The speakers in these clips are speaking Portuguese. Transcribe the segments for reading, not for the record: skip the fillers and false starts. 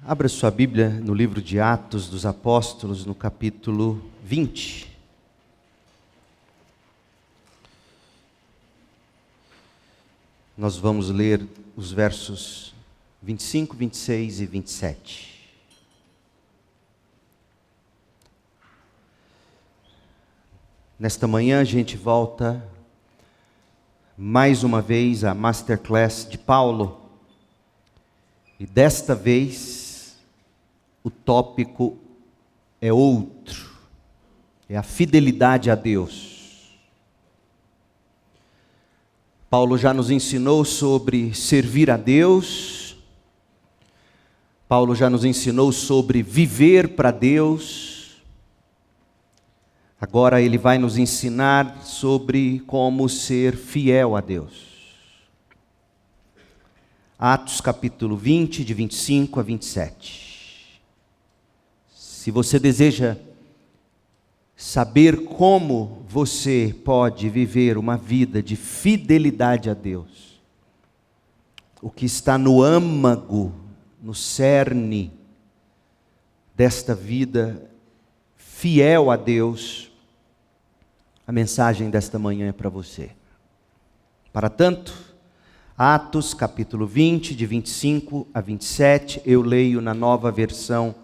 Abra sua Bíblia no livro de Atos dos Apóstolos, no capítulo 20. Nós vamos ler os versos 25, 26 e 27. Nesta manhã a gente volta mais uma vez à Masterclass de Paulo. E desta vez o tópico é outro, é a fidelidade a Deus. Paulo já nos ensinou sobre servir a Deus, Paulo já nos ensinou sobre viver para Deus, agora ele vai nos ensinar sobre como ser fiel a Deus. Atos capítulo 20, de 25 a 27. Se você deseja saber como você pode viver uma vida de fidelidade a Deus, o que está no âmago, no cerne desta vida fiel a Deus, a mensagem desta manhã é para você. Para tanto, Atos capítulo 20, de 25 a 27, eu leio na nova versão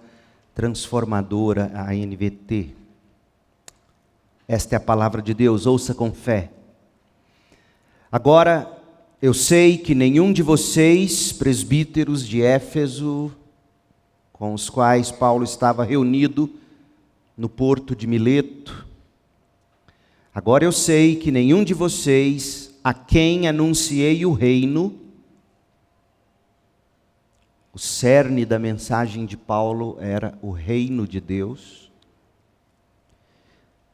transformadora, a NVT. Esta é a palavra de Deus, ouça com fé. Agora, eu sei que nenhum de vocês, presbíteros de Éfeso, com os quais Paulo estava reunido no porto de Mileto, agora eu sei que nenhum de vocês, a quem anunciei o reino, o cerne da mensagem de Paulo era o reino de Deus.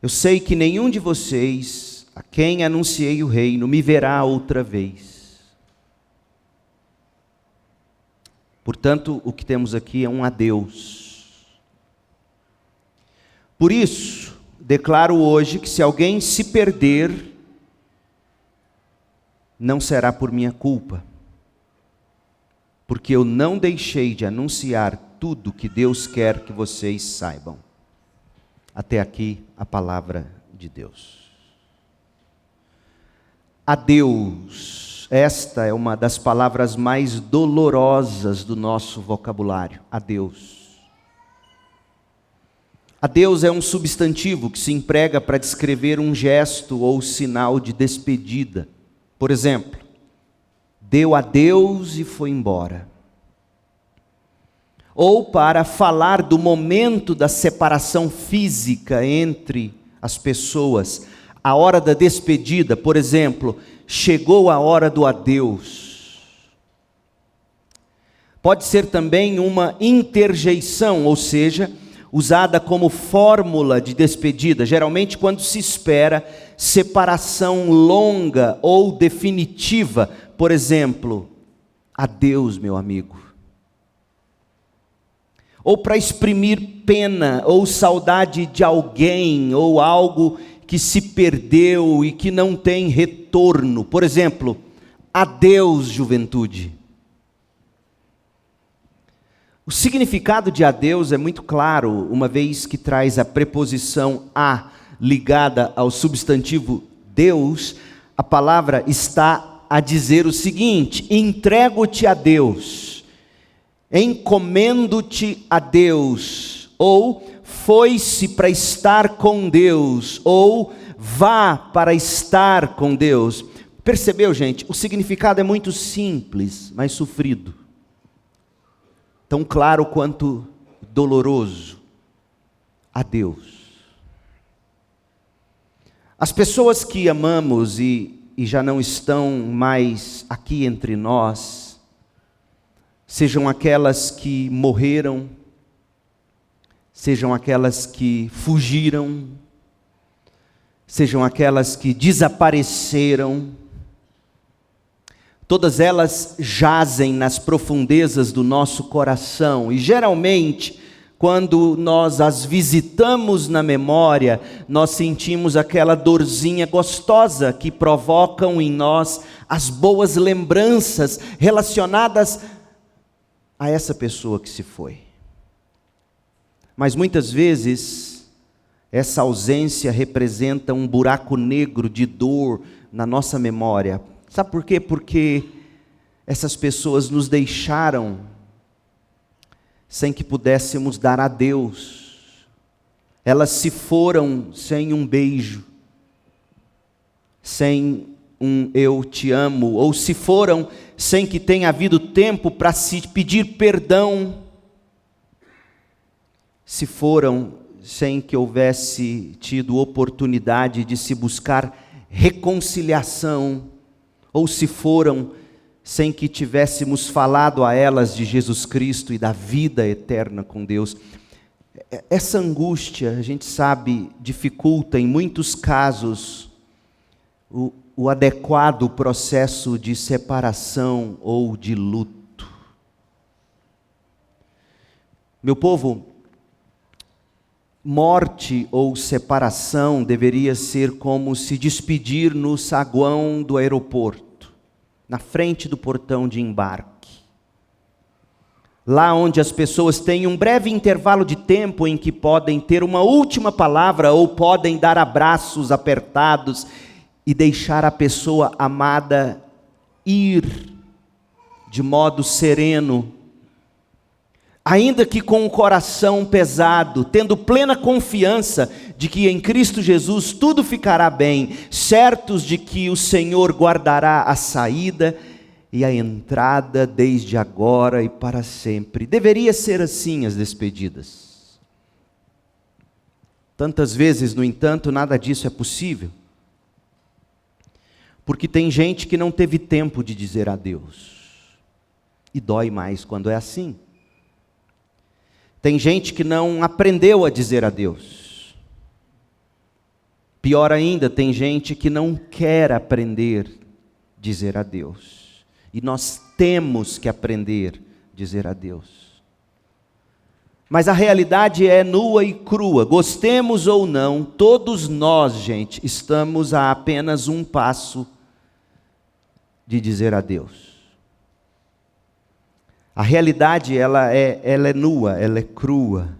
Eu sei que nenhum de vocês, a quem anunciei o reino, me verá outra vez. Portanto, o que temos aqui é um adeus. Por isso, declaro hoje que se alguém se perder, não será por minha culpa, porque eu não deixei de anunciar tudo que Deus quer que vocês saibam. Até aqui a palavra de Deus. Adeus, esta é uma das palavras mais dolorosas do nosso vocabulário, adeus. Adeus é um substantivo que se emprega para descrever um gesto ou sinal de despedida. Por exemplo, deu adeus e foi embora. Ou para falar do momento da separação física entre as pessoas, a hora da despedida, por exemplo, chegou a hora do adeus. Pode ser também uma interjeição, ou seja, usada como fórmula de despedida, geralmente quando se espera separação longa ou definitiva, por exemplo, adeus, meu amigo. Ou para exprimir pena ou saudade de alguém ou algo que se perdeu e que não tem retorno. Por exemplo, adeus, juventude. O significado de adeus é muito claro, uma vez que traz a preposição a ligada ao substantivo Deus. A palavra está a dizer o seguinte: entrego-te a Deus, encomendo-te a Deus, ou foi-se para estar com Deus, ou vá para estar com Deus. Percebeu, gente? O significado é muito simples, mas sofrido. Tão claro quanto doloroso. Adeus. As pessoas que amamos e já não estão mais aqui entre nós, sejam aquelas que morreram, sejam aquelas que fugiram, sejam aquelas que desapareceram, todas elas jazem nas profundezas do nosso coração e geralmente, quando nós as visitamos na memória, nós sentimos aquela dorzinha gostosa que provocam em nós as boas lembranças relacionadas a essa pessoa que se foi. Mas muitas vezes, essa ausência representa um buraco negro de dor na nossa memória. Sabe por quê? Porque essas pessoas nos deixaram sem que pudéssemos dar adeus. Elas se foram sem um beijo, sem um eu te amo, ou se foram sem que tenha havido tempo para se pedir perdão, se foram sem que houvesse tido oportunidade de se buscar reconciliação, ou se foram sem que tivéssemos falado a elas de Jesus Cristo e da vida eterna com Deus. Essa angústia, a gente sabe, dificulta em muitos casos o adequado processo de separação ou de luto. Meu povo, morte ou separação deveria ser como se despedir no saguão do aeroporto, na frente do portão de embarque. Lá onde as pessoas têm um breve intervalo de tempo em que podem ter uma última palavra ou podem dar abraços apertados e deixar a pessoa amada ir de modo sereno, ainda que com o coração pesado, tendo plena confiança de que em Cristo Jesus tudo ficará bem, certos de que o Senhor guardará a saída e a entrada desde agora e para sempre. Deveria ser assim as despedidas. Tantas vezes, no entanto, nada disso é possível. Porque tem gente que não teve tempo de dizer adeus. E dói mais quando é assim. Tem gente que não aprendeu a dizer adeus. Pior ainda, tem gente que não quer aprender a dizer adeus. E nós temos que aprender a dizer adeus. Mas a realidade é nua e crua. Gostemos ou não, todos nós, gente, estamos a apenas um passo de dizer adeus. A realidade, ela é nua, ela é crua.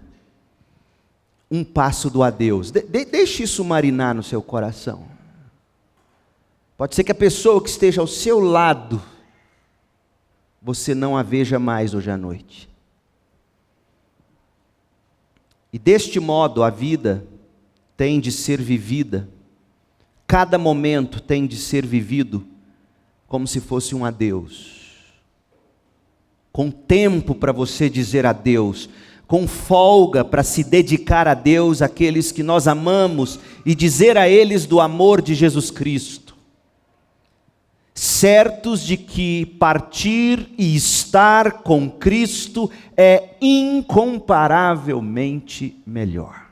Um passo do adeus. Deixe isso marinar no seu coração. Pode ser que a pessoa que esteja ao seu lado, você não a veja mais hoje à noite. E deste modo a vida tem de ser vivida. Cada momento tem de ser vivido como se fosse um adeus, com tempo para você dizer adeus, com folga para se dedicar a Deus, aqueles que nós amamos, e dizer a eles do amor de Jesus Cristo, certos de que partir e estar com Cristo é incomparavelmente melhor.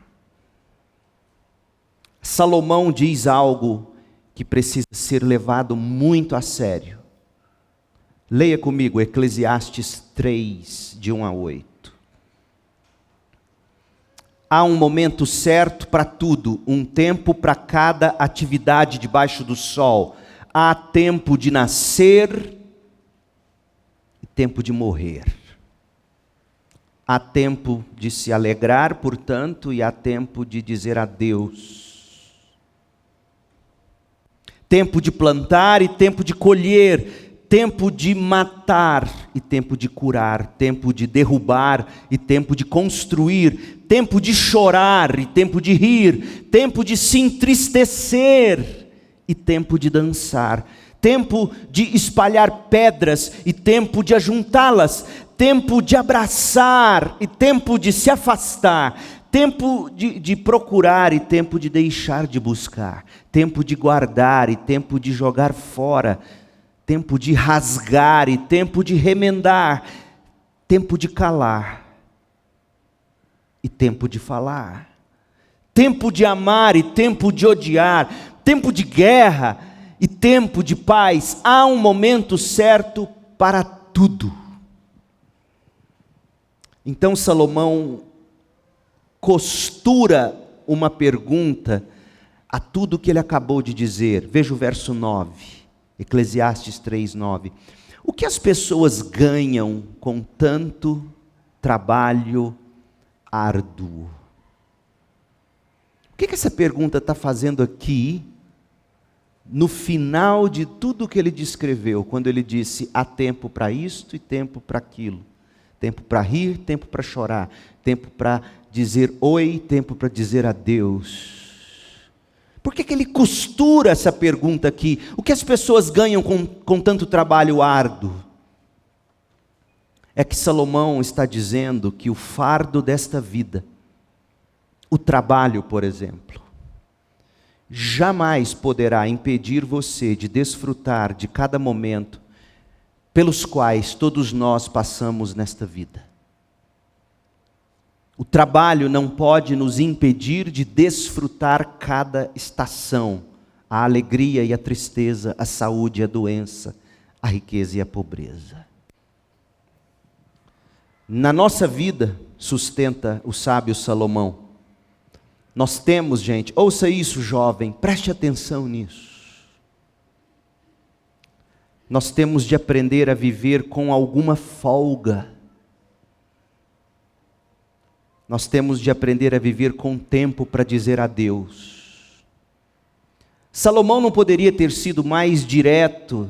Salomão diz algo que precisa ser levado muito a sério. Leia comigo Eclesiastes 3, de 1 a 8. Há um momento certo para tudo, um tempo para cada atividade debaixo do sol. Há tempo de nascer e tempo de morrer. Há tempo de se alegrar, portanto, e há tempo de dizer adeus. Tempo de plantar e tempo de colher, tempo de matar e tempo de curar, tempo de derrubar e tempo de construir, tempo de chorar e tempo de rir, tempo de se entristecer e tempo de dançar, tempo de espalhar pedras e tempo de ajuntá-las, tempo de abraçar e tempo de se afastar, tempo de procurar e tempo de deixar de buscar, tempo de guardar e tempo de jogar fora, tempo de rasgar e tempo de remendar, tempo de calar e tempo de falar, tempo de amar e tempo de odiar, tempo de guerra e tempo de paz. Há um momento certo para tudo. Então Salomão costura uma pergunta a tudo que ele acabou de dizer. Veja o verso 9, Eclesiastes 3, 9. O que as pessoas ganham com tanto trabalho árduo? O que essa pergunta está fazendo aqui, no final de tudo que ele descreveu, quando ele disse: há tempo para isto e tempo para aquilo, tempo para rir, tempo para chorar, tempo para dizer oi, tempo para dizer adeus. Por que ele costura essa pergunta aqui? O que as pessoas ganham com tanto trabalho árduo? É que Salomão está dizendo que o fardo desta vida, o trabalho, por exemplo, jamais poderá impedir você de desfrutar de cada momento pelos quais todos nós passamos nesta vida. O trabalho não pode nos impedir de desfrutar cada estação, a alegria e a tristeza, a saúde e a doença, a riqueza e a pobreza. Na nossa vida, sustenta o sábio Salomão, nós temos, gente, ouça isso, jovem, preste atenção nisso. Nós temos de aprender a viver com alguma folga. Nós temos de aprender a viver com tempo para dizer adeus. Salomão não poderia ter sido mais direto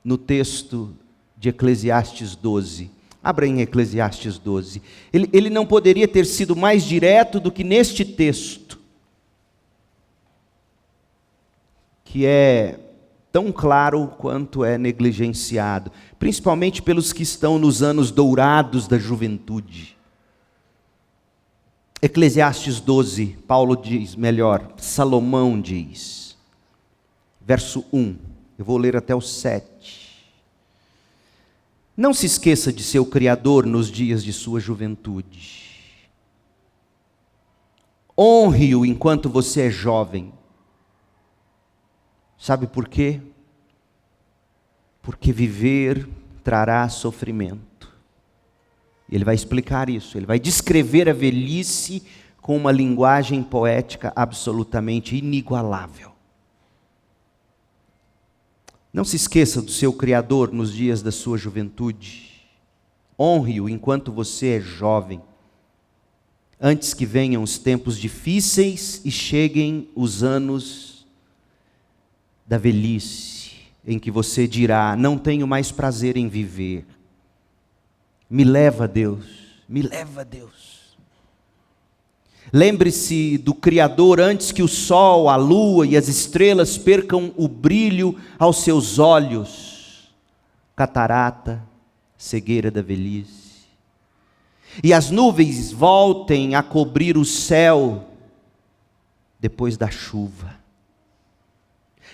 no texto de Eclesiastes 12. Abra em Eclesiastes 12. Ele não poderia ter sido mais direto do que neste texto, que é tão claro quanto é negligenciado, principalmente pelos que estão nos anos dourados da juventude. Eclesiastes 12, Paulo diz, melhor, Salomão diz, verso 1, eu vou ler até o 7. Não se esqueça de seu Criador nos dias de sua juventude. Honre-o enquanto você é jovem. Sabe por quê? Porque viver trará sofrimento. Ele vai explicar isso, ele vai descrever a velhice com uma linguagem poética absolutamente inigualável. Não se esqueça do seu Criador nos dias da sua juventude. Honre-o enquanto você é jovem, antes que venham os tempos difíceis e cheguem os anos da velhice, em que você dirá: não tenho mais prazer em viver. Me leva, Deus, me leva, Deus. Lembre-se do Criador antes que o sol, a lua e as estrelas percam o brilho aos seus olhos. Catarata, cegueira da velhice. E as nuvens voltem a cobrir o céu depois da chuva.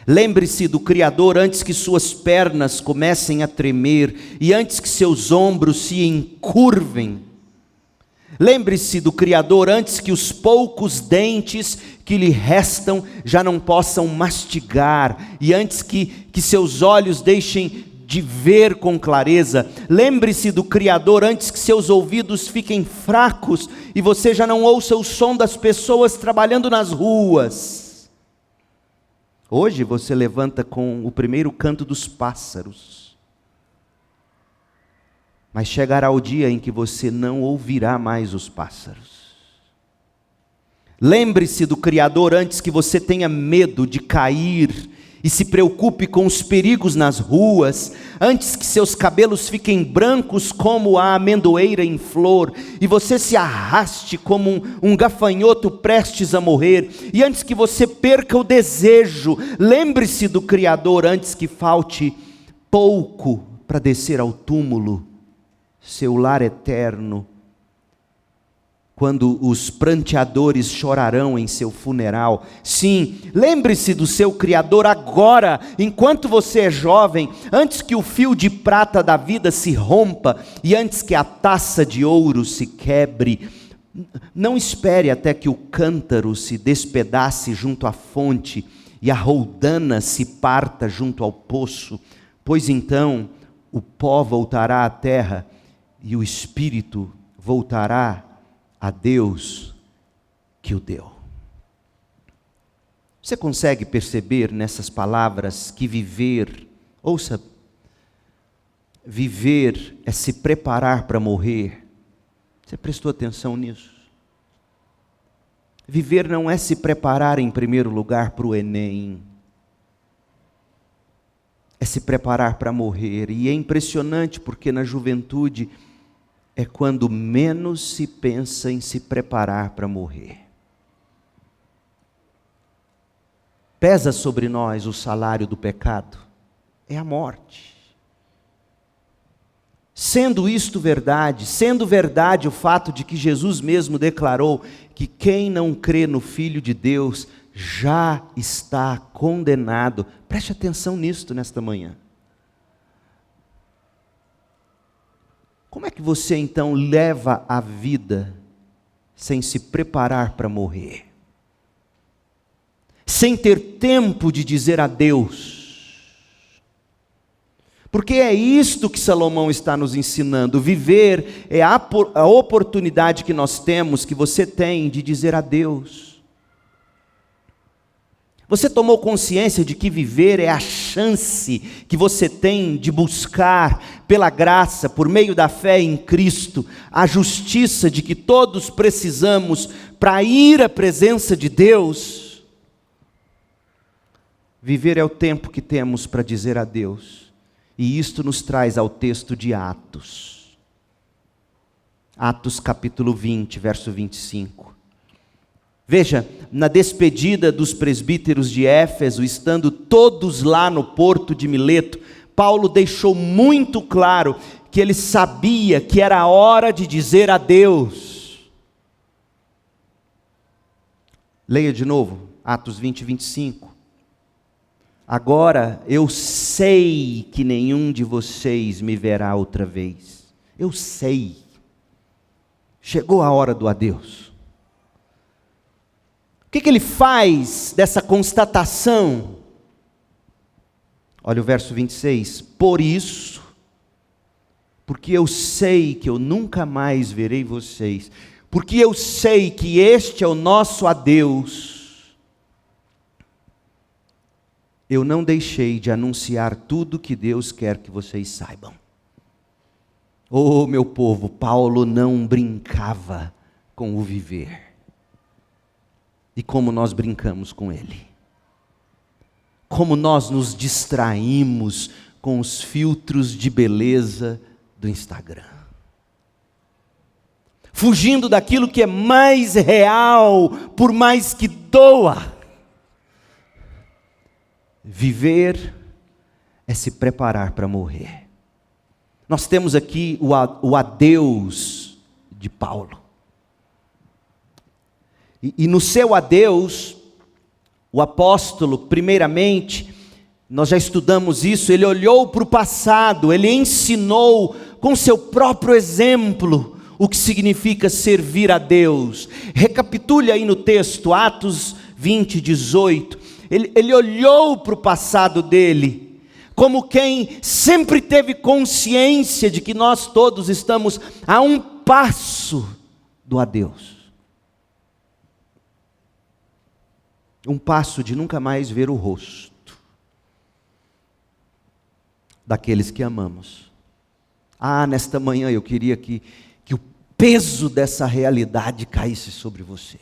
Lembre-se do Criador antes que suas pernas comecem a tremer e antes que seus ombros se encurvem. Lembre-se do Criador antes que os poucos dentes que lhe restam já não possam mastigar e antes que seus olhos deixem de ver com clareza. Lembre-se do Criador antes que seus ouvidos fiquem fracos e você já não ouça o som das pessoas trabalhando nas ruas. Hoje você levanta com o primeiro canto dos pássaros, mas chegará o dia em que você não ouvirá mais os pássaros. Lembre-se do Criador antes que você tenha medo de cair e se preocupe com os perigos nas ruas, antes que seus cabelos fiquem brancos como a amendoeira em flor, e você se arraste como um gafanhoto prestes a morrer, e antes que você perca o desejo. Lembre-se do Criador antes que falte pouco para descer ao túmulo, seu lar eterno, quando os pranteadores chorarão em seu funeral. Sim, lembre-se do seu Criador agora, enquanto você é jovem, antes que o fio de prata da vida se rompa, e antes que a taça de ouro se quebre. Não espere até que o cântaro se despedace junto à fonte, e a roldana se parta junto ao poço, pois então o pó voltará à terra, e o espírito voltará a Deus que o deu. Você consegue perceber nessas palavras que viver, ouça, viver é se preparar para morrer. Você prestou atenção nisso? Viver não é se preparar em primeiro lugar para o Enem. É se preparar para morrer. E é impressionante porque na juventude é quando menos se pensa em se preparar para morrer. Pesa sobre nós o salário do pecado, é a morte. Sendo isto verdade, sendo verdade o fato de que Jesus mesmo declarou que quem não crê no Filho de Deus já está condenado. Preste atenção nisto nesta manhã. Como é que você então leva a vida sem se preparar para morrer? Sem ter tempo de dizer adeus. Porque é isto que Salomão está nos ensinando. Viver é a oportunidade que nós temos, que você tem de dizer adeus. Você tomou consciência de que viver é a chance que você tem de buscar, pela graça, por meio da fé em Cristo, a justiça de que todos precisamos para ir à presença de Deus? Viver é o tempo que temos para dizer adeus. E isto nos traz ao texto de Atos. Atos capítulo 20, verso 25. Veja, na despedida dos presbíteros de Éfeso, estando todos lá no porto de Mileto, Paulo deixou muito claro que ele sabia que era a hora de dizer adeus. Leia de novo, Atos 20, 25. Agora eu sei que nenhum de vocês me verá outra vez. Eu sei. Chegou a hora do adeus. O que ele faz dessa constatação? Olha o verso 26. Por isso, porque eu sei que eu nunca mais verei vocês, porque eu sei que este é o nosso adeus, eu não deixei de anunciar tudo que Deus quer que vocês saibam. Oh, meu povo, Paulo não brincava com o viver. E como nós brincamos com ele. Como nós nos distraímos com os filtros de beleza do Instagram. Fugindo daquilo que é mais real, por mais que doa. Viver é se preparar para morrer. Nós temos aqui o adeus de Paulo. E no seu adeus, o apóstolo, primeiramente, nós já estudamos isso, ele olhou para o passado, ele ensinou com seu próprio exemplo o que significa servir a Deus. Recapitule aí no texto, Atos 20, 18. Ele olhou para o passado dele, como quem sempre teve consciência de que nós todos estamos a um passo do adeus. Um passo de nunca mais ver o rosto daqueles que amamos. Nesta manhã eu queria que o peso dessa realidade caísse sobre você.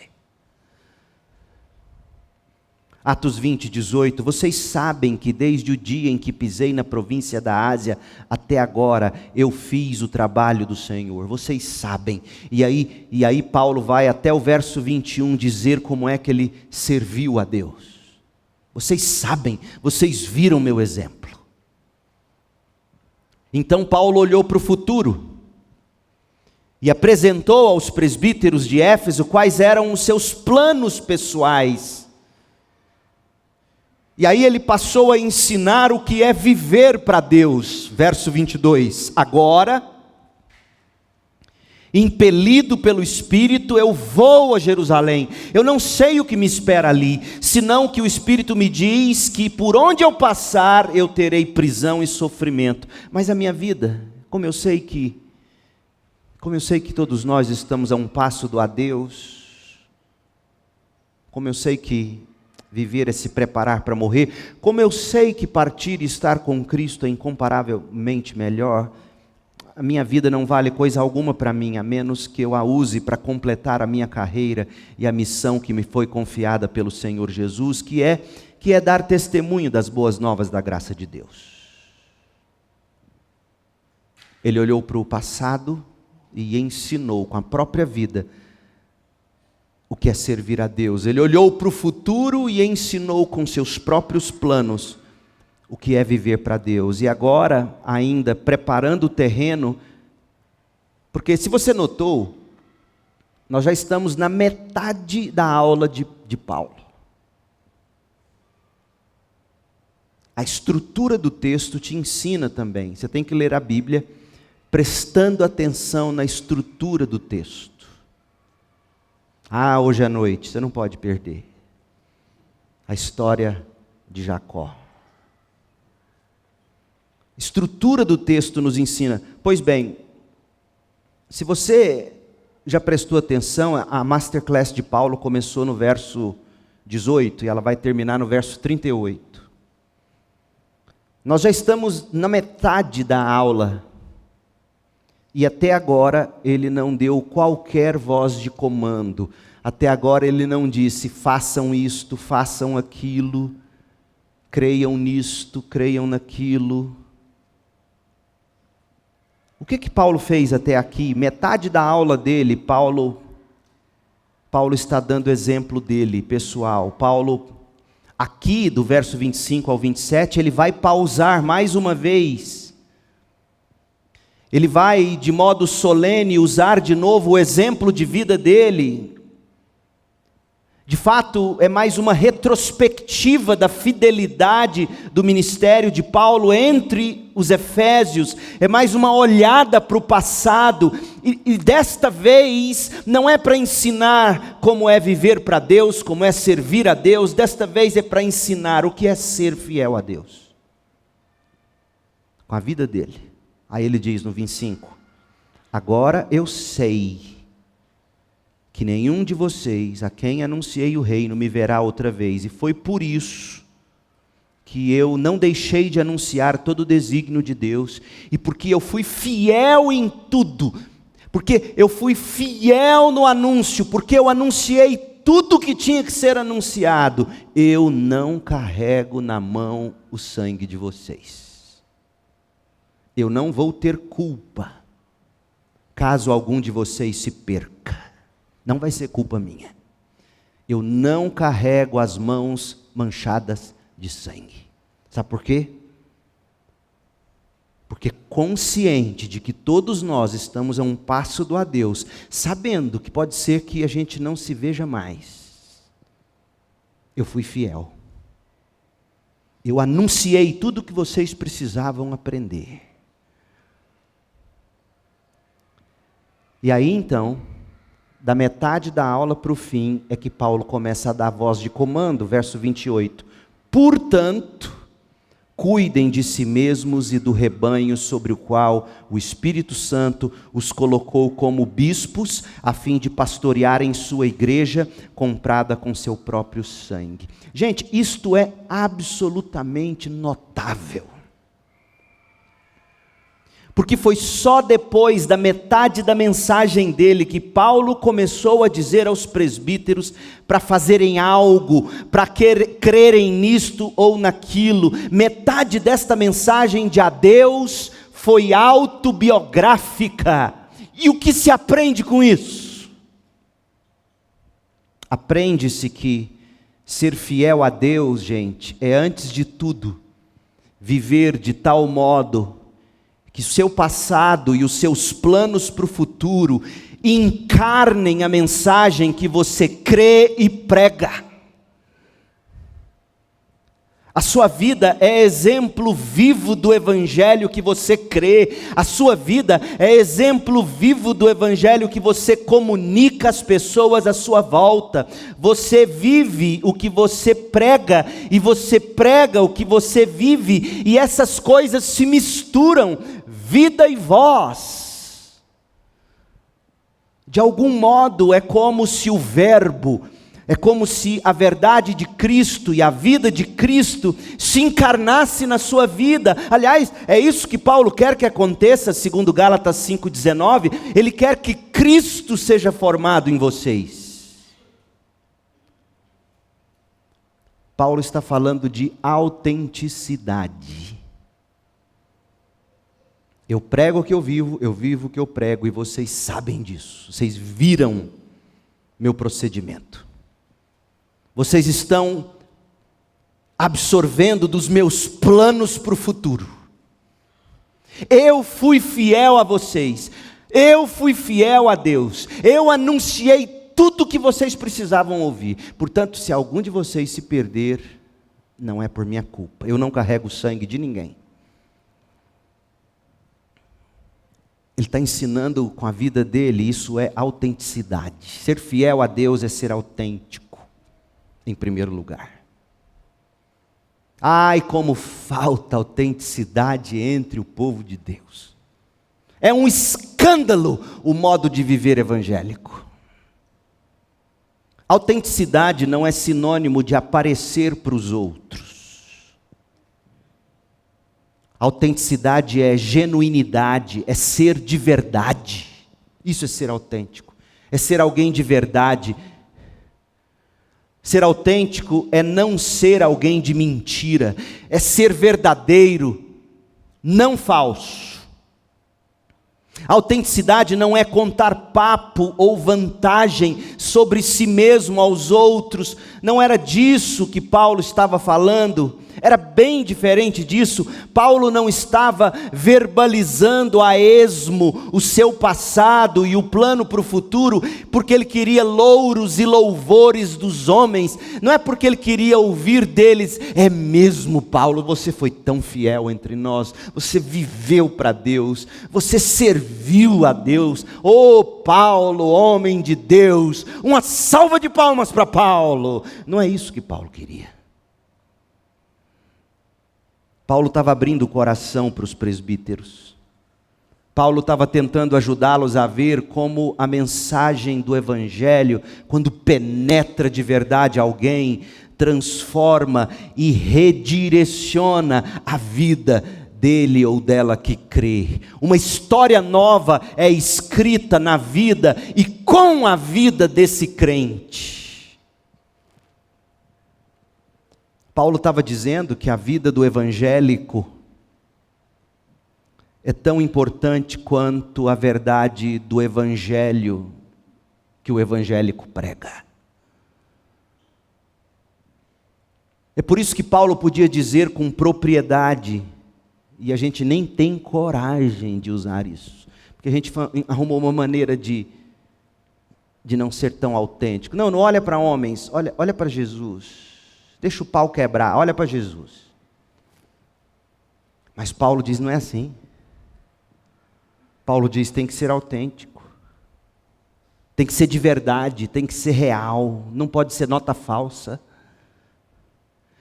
Atos 20, 18, vocês sabem que desde o dia em que pisei na província da Ásia até agora, eu fiz o trabalho do Senhor, vocês sabem. E aí Paulo vai até o verso 21 dizer como é que ele serviu a Deus. Vocês sabem, vocês viram meu exemplo. Então Paulo olhou para o futuro e apresentou aos presbíteros de Éfeso quais eram os seus planos pessoais. E aí ele passou a ensinar o que é viver para Deus. Verso 22. Agora, impelido pelo Espírito, eu vou a Jerusalém. Eu não sei o que me espera ali, senão que o Espírito me diz que por onde eu passar, eu terei prisão e sofrimento. Mas a minha vida, como eu sei que todos nós estamos a um passo do adeus, como eu sei que Viver é se preparar para morrer. Como eu sei que partir e estar com Cristo é incomparavelmente melhor, a minha vida não vale coisa alguma para mim, a menos que eu a use para completar a minha carreira e a missão que me foi confiada pelo Senhor Jesus, que é dar testemunho das boas novas da graça de Deus. Ele olhou para o passado e ensinou com a própria vida o que é servir a Deus. Ele olhou para o futuro e ensinou com seus próprios planos o que é viver para Deus. E agora, ainda preparando o terreno, porque se você notou, nós já estamos na metade da aula de Paulo. A estrutura do texto te ensina também. Você tem que ler a Bíblia prestando atenção na estrutura do texto. Hoje à noite, você não pode perder a história de Jacó. A estrutura do texto nos ensina. Pois bem, se você já prestou atenção, a Masterclass de Paulo começou no verso 18 e ela vai terminar no verso 38. Nós já estamos na metade da aula. E até agora ele não deu qualquer voz de comando. Até agora ele não disse, façam isto, façam aquilo, creiam nisto, creiam naquilo. O que Paulo fez até aqui? Metade da aula dele, Paulo está dando exemplo dele, pessoal. Paulo, aqui do verso 25 ao 27, ele vai pausar mais uma vez. Ele vai, de modo solene, usar de novo o exemplo de vida dele. De fato, é mais uma retrospectiva da fidelidade do ministério de Paulo entre os efésios. É mais uma olhada para o passado. E desta vez, não é para ensinar como é viver para Deus, como é servir a Deus. Desta vez é para ensinar o que é ser fiel a Deus. Com a vida dele. Aí ele diz no 25, agora eu sei que nenhum de vocês, a quem anunciei o reino, me verá outra vez. E foi por isso que eu não deixei de anunciar todo o desígnio de Deus, e porque eu fui fiel em tudo, porque eu fui fiel no anúncio, porque eu anunciei tudo que tinha que ser anunciado, eu não carrego na mão o sangue de vocês. Eu não vou ter culpa, caso algum de vocês se perca. Não vai ser culpa minha. Eu não carrego as mãos manchadas de sangue. Sabe por quê? Porque consciente de que todos nós estamos a um passo do adeus, sabendo que pode ser que a gente não se veja mais, eu fui fiel. Eu anunciei tudo o que vocês precisavam aprender. E aí então, da metade da aula para o fim, é que Paulo começa a dar voz de comando, verso 28. Portanto, cuidem de si mesmos e do rebanho sobre o qual o Espírito Santo os colocou como bispos, a fim de pastorearem sua igreja, comprada com seu próprio sangue. Gente, isto é absolutamente notável. Porque foi só depois da metade da mensagem dele que Paulo começou a dizer aos presbíteros para fazerem algo, para crerem nisto ou naquilo. Metade desta mensagem de adeus foi autobiográfica. E o que se aprende com isso? Aprende-se que ser fiel a Deus, gente, é antes de tudo viver de tal modo que o seu passado e os seus planos para o futuro encarnem a mensagem que você crê e prega. A sua vida é exemplo vivo do evangelho que você crê. A sua vida é exemplo vivo do evangelho que você comunica às pessoas à sua volta. Você vive o que você prega e você prega o que você vive, e essas coisas se misturam, vida e voz. De algum modo é como se o verbo É como se a verdade de Cristo e a vida de Cristo se encarnasse na sua vida. Aliás, é isso que Paulo quer que aconteça, segundo Gálatas 5,19. Ele quer que Cristo seja formado em vocês. Paulo está falando de autenticidade. Eu prego o que eu vivo o que eu prego, e vocês sabem disso. Vocês viram meu procedimento. Vocês estão absorvendo dos meus planos para o futuro. Eu fui fiel a vocês. Eu fui fiel a Deus. Eu anunciei tudo o que vocês precisavam ouvir. Portanto, se algum de vocês se perder, não é por minha culpa. Eu não carrego o sangue de ninguém. Ele está ensinando com a vida dele, isso é autenticidade. Ser fiel a Deus é ser autêntico. Em primeiro lugar. Ai, como falta autenticidade entre o povo de Deus. É um escândalo o modo de viver evangélico. Autenticidade não é sinônimo de aparecer para os outros. Autenticidade é genuinidade, é ser de verdade. Isso é ser autêntico. É ser alguém de verdade. Ser autêntico é não ser alguém de mentira, é ser verdadeiro, não falso. Autenticidade não é contar papo ou vantagem sobre si mesmo aos outros. Não era disso que Paulo estava falando. Era bem diferente disso. Paulo não estava verbalizando a esmo o seu passado e o plano para o futuro, porque ele queria louros e louvores dos homens. Não é porque ele queria ouvir deles: é mesmo, Paulo, você foi tão fiel entre nós, você viveu para Deus, você serviu a Deus. Oh, Paulo, homem de Deus, uma salva de palmas para Paulo. Não é isso que Paulo queria. Paulo estava abrindo o coração para os presbíteros. Paulo estava tentando ajudá-los a ver como a mensagem do Evangelho, quando penetra de verdade alguém, transforma e redireciona a vida dele ou dela que crê. Uma história nova é escrita na vida e com a vida desse crente. Paulo estava dizendo que a vida do evangélico é tão importante quanto a verdade do evangelho que o evangélico prega. É por isso que Paulo podia dizer com propriedade, e a gente nem tem coragem de usar isso, porque a gente arrumou uma maneira de não ser tão autêntico. Não olha para homens, olha para Jesus. Deixa o pau quebrar, olha para Jesus. Mas Paulo diz, não é assim. Paulo diz, tem que ser autêntico. Tem que ser de verdade, tem que ser real, não pode ser nota falsa.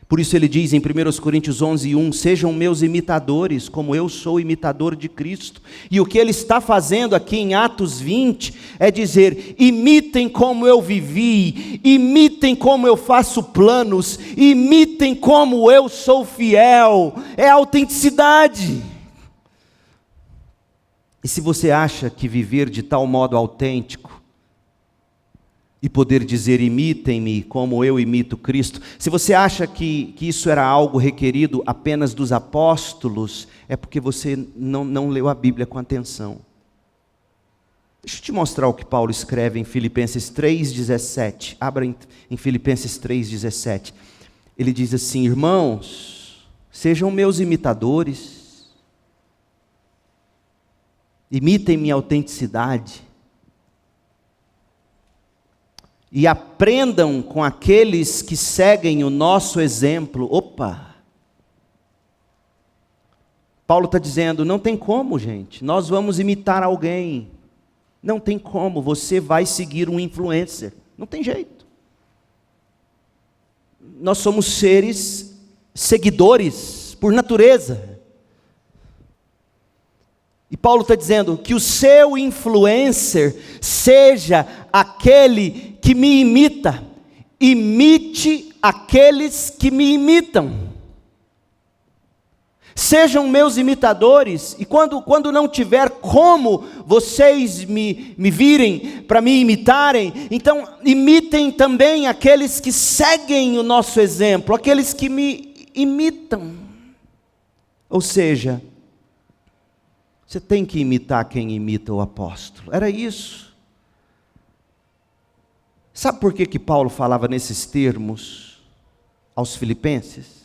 Por isso ele diz em 1 Coríntios 11:1, sejam meus imitadores, como eu sou imitador de Cristo. E o que ele está fazendo aqui em Atos 20, é dizer, imitem como eu vivi, imitem como eu faço planos, imitem como eu sou fiel. É autenticidade. E se você acha que viver de tal modo autêntico, e poder dizer, imitem-me como eu imito Cristo. Se você acha que isso era algo requerido apenas dos apóstolos, é porque você não leu a Bíblia com atenção. Deixa eu te mostrar o que Paulo escreve em Filipenses 3,17. Abra em Filipenses 3,17. Ele diz assim, irmãos, sejam meus imitadores, imitem minha autenticidade, e aprendam com aqueles que seguem o nosso exemplo. Opa! Paulo está dizendo, não tem como, gente, nós vamos imitar alguém. Não tem como, você vai seguir um influencer. Não tem jeito. Nós somos seres seguidores, por natureza. E Paulo está dizendo que o seu influencer seja aquele que me imita imite aqueles que me imitam. Sejam meus imitadores, e quando não tiver como vocês me virem para me imitarem, então imitem também aqueles que seguem o nosso exemplo, aqueles que me imitam. Ou seja, você tem que imitar quem imita o apóstolo. Era isso. Sabe por que Paulo falava nesses termos aos filipenses?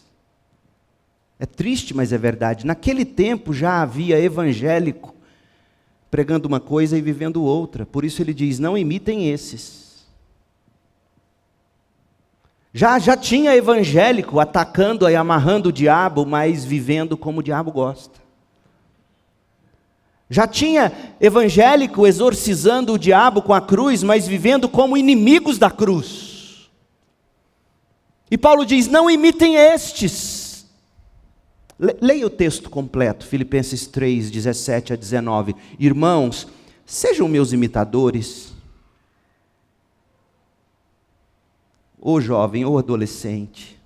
É triste, mas é verdade. Naquele tempo já havia evangélico pregando uma coisa e vivendo outra. Por isso ele diz, não imitem esses. Já tinha evangélico atacando e amarrando o diabo, mas vivendo como o diabo gosta. Já tinha evangélico exorcizando o diabo com a cruz, mas vivendo como inimigos da cruz. E Paulo diz, não imitem estes. Leia o texto completo, Filipenses 3, 17 a 19. Irmãos, sejam meus imitadores. Ô jovem, ô adolescente,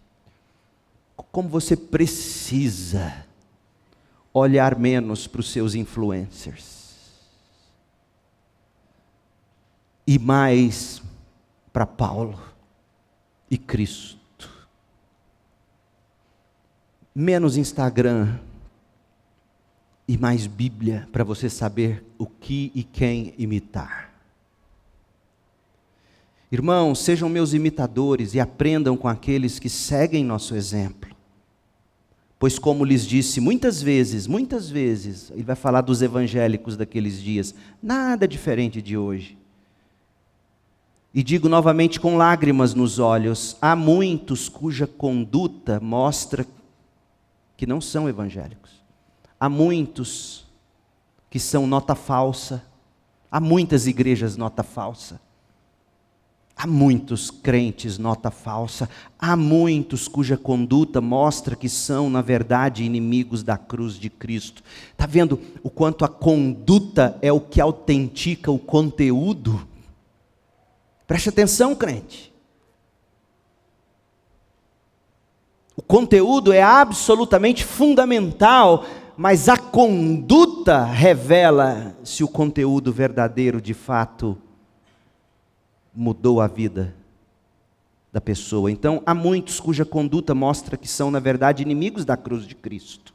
como você precisa olhar menos para os seus influencers e mais para Paulo e Cristo. Menos Instagram e mais Bíblia para você saber o que e quem imitar. Irmãos, sejam meus imitadores e aprendam com aqueles que seguem nosso exemplo. Pois como lhes disse muitas vezes, ele vai falar dos evangélicos daqueles dias, nada diferente de hoje. E digo novamente com lágrimas nos olhos, há muitos cuja conduta mostra que não são evangélicos. Há muitos que são nota falsa. Há muitas igrejas nota falsa. Há muitos crentes nota falsa. Há muitos cuja conduta mostra que são, na verdade, inimigos da cruz de Cristo. Está vendo o quanto a conduta é o que autentica o conteúdo? Preste atenção, crente. O conteúdo é absolutamente fundamental, mas a conduta revela se o conteúdo verdadeiro de fato mudou a vida da pessoa. Então, há muitos cuja conduta mostra que são, na verdade, inimigos da cruz de Cristo.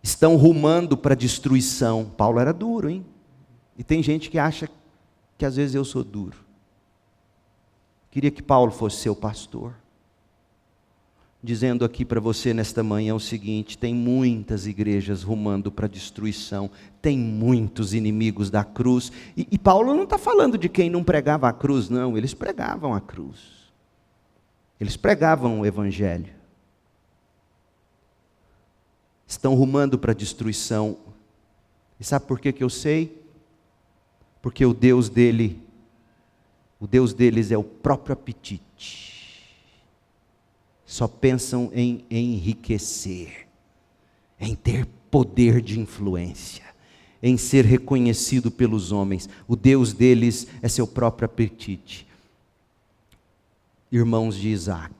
Estão rumando para a destruição. Paulo era duro, hein? E tem gente que acha que às vezes eu sou duro. Queria que Paulo fosse seu pastor. Dizendo aqui para você nesta manhã o seguinte, tem muitas igrejas rumando para a destruição, tem muitos inimigos da cruz, e Paulo não está falando de quem não pregava a cruz, não, eles pregavam a cruz, eles pregavam o evangelho, estão rumando para a destruição, e sabe por que eu sei? Porque o Deus deles é o próprio apetite. Só pensam em enriquecer, em ter poder de influência, em ser reconhecido pelos homens. O Deus deles é seu próprio apetite. Irmãos de Isaac,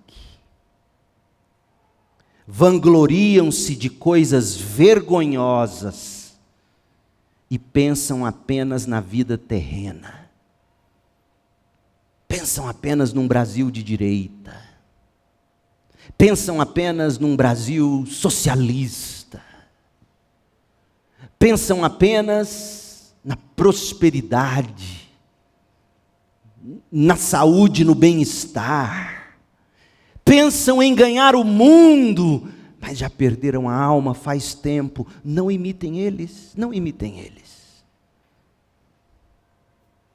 vangloriam-se de coisas vergonhosas e pensam apenas na vida terrena. Pensam apenas num Brasil de direita. Pensam apenas num Brasil socialista. Pensam apenas na prosperidade, na saúde, no bem-estar. Pensam em ganhar o mundo, mas já perderam a alma faz tempo. Não imitem eles, não imitem eles.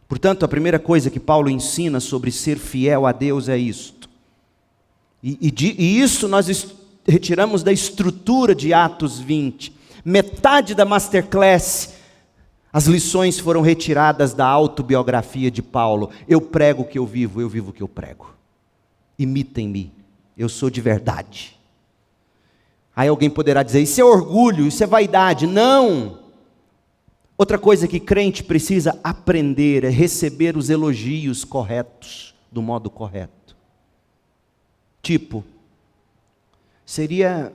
Portanto, a primeira coisa que Paulo ensina sobre ser fiel a Deus é isto. E isso nós retiramos da estrutura de Atos 20. Metade da masterclass, as lições foram retiradas da autobiografia de Paulo. Eu prego o que eu vivo o que eu prego. Imitem-me, eu sou de verdade. Aí alguém poderá dizer, isso é orgulho, isso é vaidade. Não! Outra coisa que crente precisa aprender é receber os elogios corretos do modo correto. Tipo, seria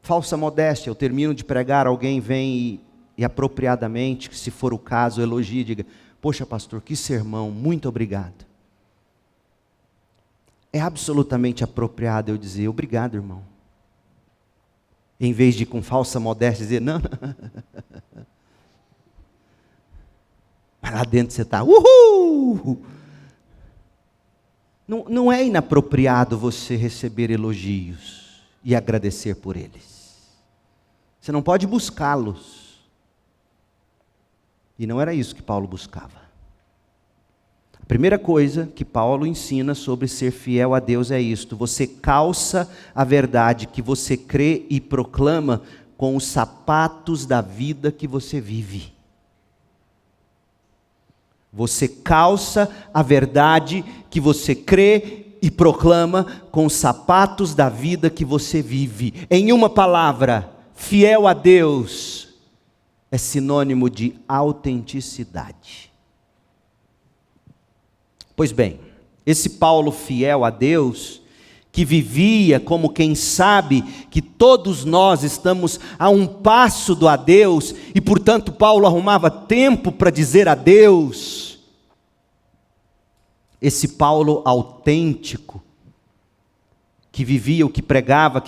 falsa modéstia, eu termino de pregar, alguém vem e apropriadamente, se for o caso, elogia e diga: poxa pastor, que sermão, muito obrigado. É absolutamente apropriado eu dizer: obrigado, irmão. Em vez de com falsa modéstia dizer: não. Mas lá dentro você está: uhul! Não é inapropriado você receber elogios e agradecer por eles. Você não pode buscá-los. E não era isso que Paulo buscava. A primeira coisa que Paulo ensina sobre ser fiel a Deus é isto: você calça a verdade que você crê e proclama com os sapatos da vida que você vive. Você calça a verdade que você crê e proclama com os sapatos da vida que você vive. Em uma palavra, fiel a Deus é sinônimo de autenticidade. Pois bem, esse Paulo fiel a Deus, que vivia como quem sabe que todos nós estamos a um passo do adeus, e portanto Paulo arrumava tempo para dizer adeus. Esse Paulo autêntico, que vivia o que pregava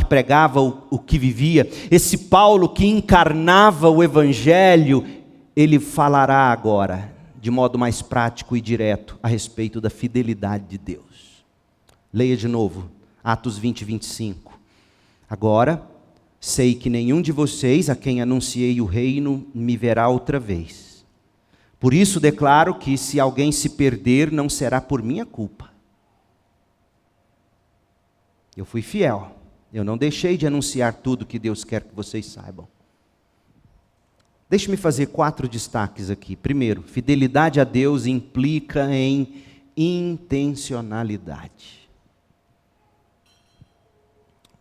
o que vivia, esse Paulo que encarnava o Evangelho, ele falará agora, de modo mais prático e direto, a respeito da fidelidade de Deus. Leia de novo, Atos 20, 25. Agora, sei que nenhum de vocês, a quem anunciei o reino, me verá outra vez. Por isso declaro que se alguém se perder, não será por minha culpa. Eu fui fiel, eu não deixei de anunciar tudo que Deus quer que vocês saibam. Deixe-me fazer 4 destaques aqui. Primeiro, fidelidade a Deus implica em intencionalidade.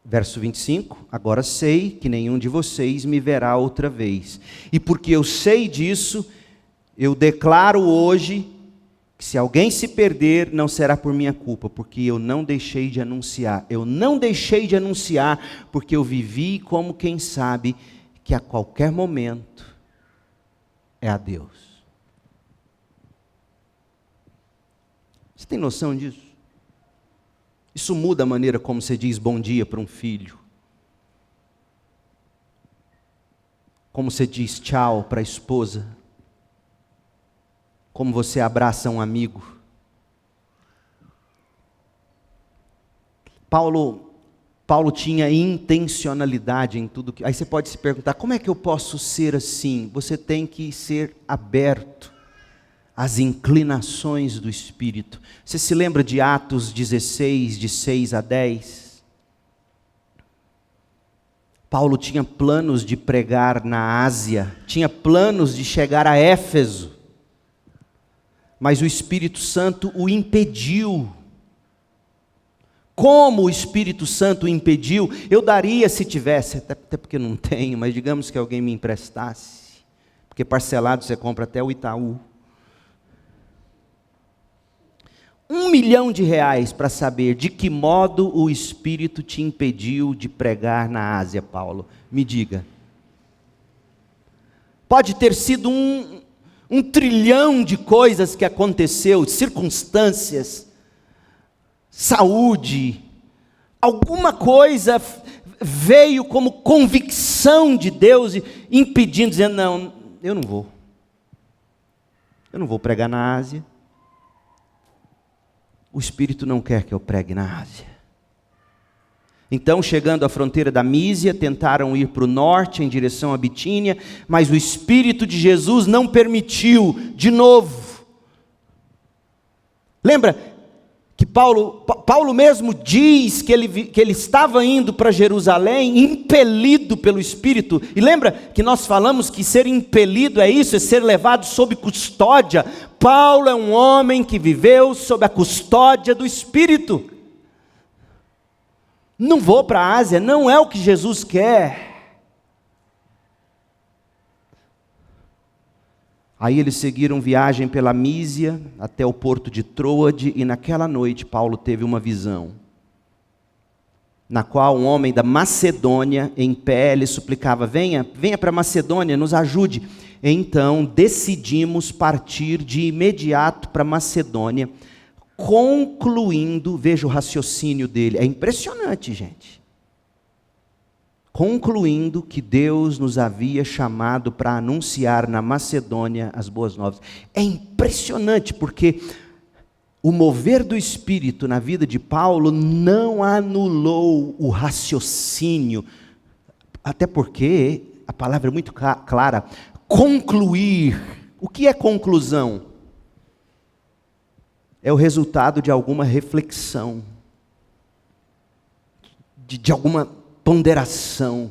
Verso 25, agora sei que nenhum de vocês me verá outra vez. E porque eu sei disso, eu declaro hoje que se alguém se perder, não será por minha culpa, porque eu não deixei de anunciar. Eu não deixei de anunciar, porque eu vivi como quem sabe que a qualquer momento é a Deus. Você tem noção disso? Isso muda a maneira como você diz bom dia para um filho. Como você diz tchau para a esposa. Como você abraça um amigo. Paulo tinha intencionalidade em tudo que... Aí você pode se perguntar, como é que eu posso ser assim? Você tem que ser aberto às inclinações do Espírito. Você se lembra de Atos 16, de 6 a 10? Paulo tinha planos de pregar na Ásia, tinha planos de chegar a Éfeso, mas o Espírito Santo o impediu. Como o Espírito Santo o impediu? Eu daria se tivesse, até porque não tenho, mas digamos que alguém me emprestasse, porque parcelado você compra até o Itaú. R$1 milhão para saber de que modo o Espírito te impediu de pregar na Ásia, Paulo. Me diga. Pode ter sido um trilhão de coisas que aconteceu, circunstâncias, saúde, alguma coisa veio como convicção de Deus, impedindo, dizendo, não, eu não vou pregar na Ásia. O Espírito não quer que eu pregue na Ásia. Então, chegando à fronteira da Mísia, tentaram ir para o norte, em direção à Bitínia, mas o Espírito de Jesus não permitiu, de novo. Lembra que Paulo mesmo diz que ele estava indo para Jerusalém, impelido pelo Espírito. E lembra que nós falamos que ser impelido é isso, é ser levado sob custódia. Paulo é um homem que viveu sob a custódia do Espírito. Não vou para a Ásia, não é o que Jesus quer. Aí eles seguiram viagem pela Mísia até o porto de Troade, e naquela noite Paulo teve uma visão, na qual um homem da Macedônia, em pé, lhe suplicava: venha para Macedônia, nos ajude. Então decidimos partir de imediato para Macedônia, concluindo, veja o raciocínio dele, é impressionante, gente. Concluindo que Deus nos havia chamado para anunciar na Macedônia as boas novas. É impressionante, porque o mover do Espírito na vida de Paulo não anulou o raciocínio, até porque a palavra é muito clara: concluir. O que é conclusão? É o resultado de alguma reflexão, de alguma ponderação.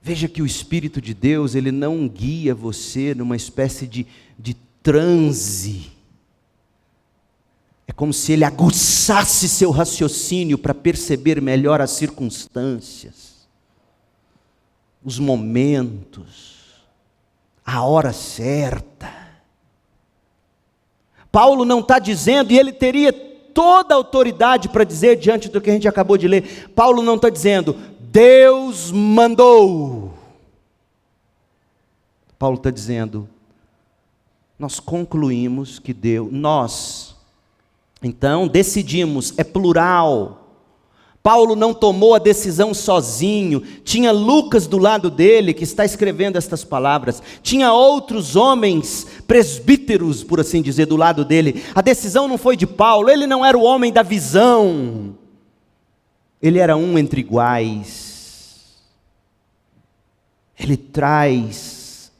Veja que o Espírito de Deus, ele não guia você numa espécie de transe. É como se ele aguçasse seu raciocínio para perceber melhor as circunstâncias, os momentos, a hora certa. Paulo não está dizendo, e ele teria toda a autoridade para dizer diante do que a gente acabou de ler, Paulo não está dizendo, Deus mandou. Paulo está dizendo, nós concluímos que Deus, então decidimos, é plural. Paulo não tomou a decisão sozinho, tinha Lucas do lado dele, que está escrevendo estas palavras, tinha outros homens, presbíteros, por assim dizer, do lado dele. A decisão não foi de Paulo, ele não era o homem da visão, ele era um entre iguais. Ele traz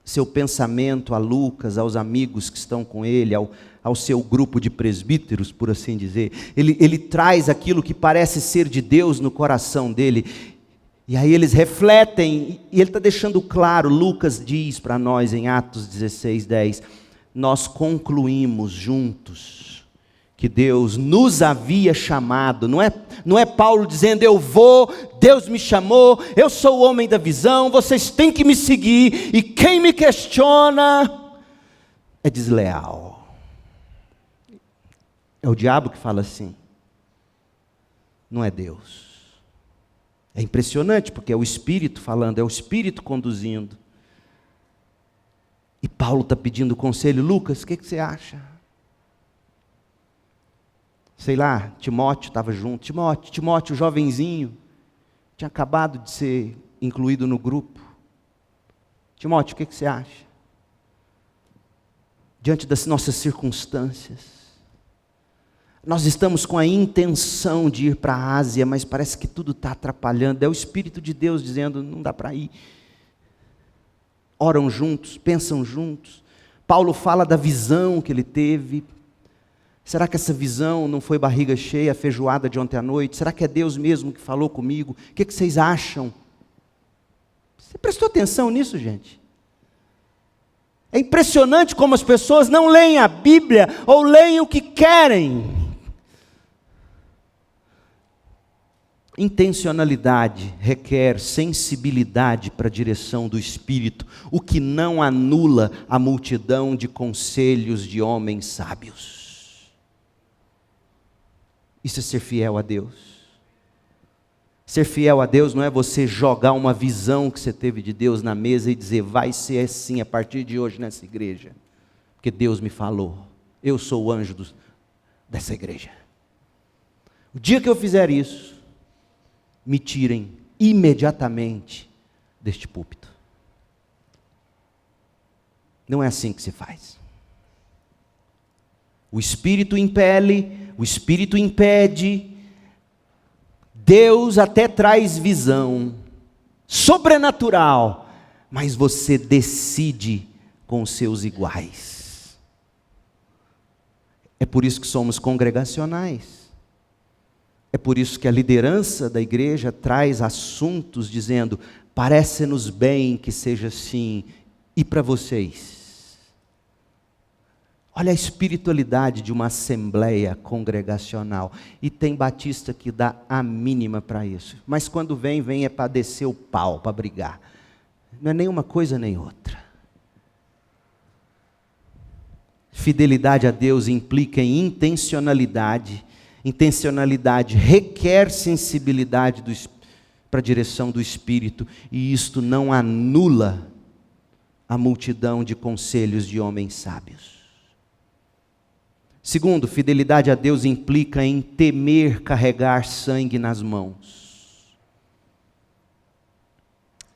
seu pensamento a Lucas, aos amigos que estão com ele, ao seu grupo de presbíteros, por assim dizer. Ele traz aquilo que parece ser de Deus no coração dele, e aí eles refletem, e ele está deixando claro. Lucas diz para nós em Atos 16:10, nós concluímos juntos que Deus nos havia chamado. Não é Paulo dizendo, eu vou, Deus me chamou, eu sou o homem da visão, vocês têm que me seguir, e quem me questiona é desleal. É o diabo que fala assim, não é Deus. É impressionante, porque é o Espírito falando, é o Espírito conduzindo. E Paulo está pedindo conselho. Lucas, o que você acha? Sei lá, Timóteo estava junto. Timóteo, jovenzinho, tinha acabado de ser incluído no grupo. Timóteo, o que você acha? Diante das nossas circunstâncias, nós estamos com a intenção de ir para a Ásia, mas parece que tudo está atrapalhando. É o Espírito de Deus dizendo, não dá para ir. Oram juntos, pensam juntos. Paulo fala da visão que ele teve. Será que essa visão não foi barriga cheia, feijoada de ontem à noite? Será que é Deus mesmo que falou comigo? O que vocês acham? Você prestou atenção nisso, gente? É impressionante como as pessoas não leem a Bíblia, ou leem o que querem. Intencionalidade requer sensibilidade para a direção do Espírito, o que não anula a multidão de conselhos de homens sábios. Isso é ser fiel a Deus. Ser fiel a Deus não é você jogar uma visão que você teve de Deus na mesa e dizer, vai ser assim a partir de hoje nessa igreja, porque Deus me falou, eu sou o anjo dessa igreja. O dia que eu fizer isso, me tirem imediatamente deste púlpito. Não é assim que se faz. O Espírito impele, o Espírito impede. Deus até traz visão sobrenatural, mas você decide com os seus iguais. É por isso que somos congregacionais. É por isso que a liderança da igreja traz assuntos dizendo, parece-nos bem que seja assim, e para vocês? Olha a espiritualidade de uma assembleia congregacional. E tem batista que dá a mínima para isso. Mas quando vem é para descer o pau, para brigar. Não é nem uma coisa nem outra. Fidelidade a Deus implica em intencionalidade. Intencionalidade requer sensibilidade para a direção do Espírito, e isto não anula a multidão de conselhos de homens sábios. Segundo, fidelidade a Deus implica em temer carregar sangue nas mãos.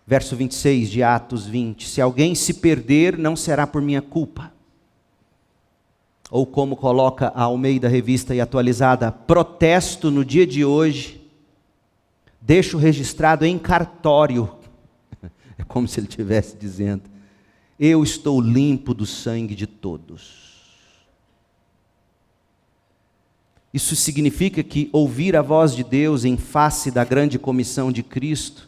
Verso 26 de Atos 20: se alguém se perder, não será por minha culpa. Ou como coloca a Almeida Revista e Atualizada, protesto no dia de hoje, deixo registrado em cartório, é como se ele estivesse dizendo, eu estou limpo do sangue de todos. Isso significa que ouvir a voz de Deus em face da grande comissão de Cristo,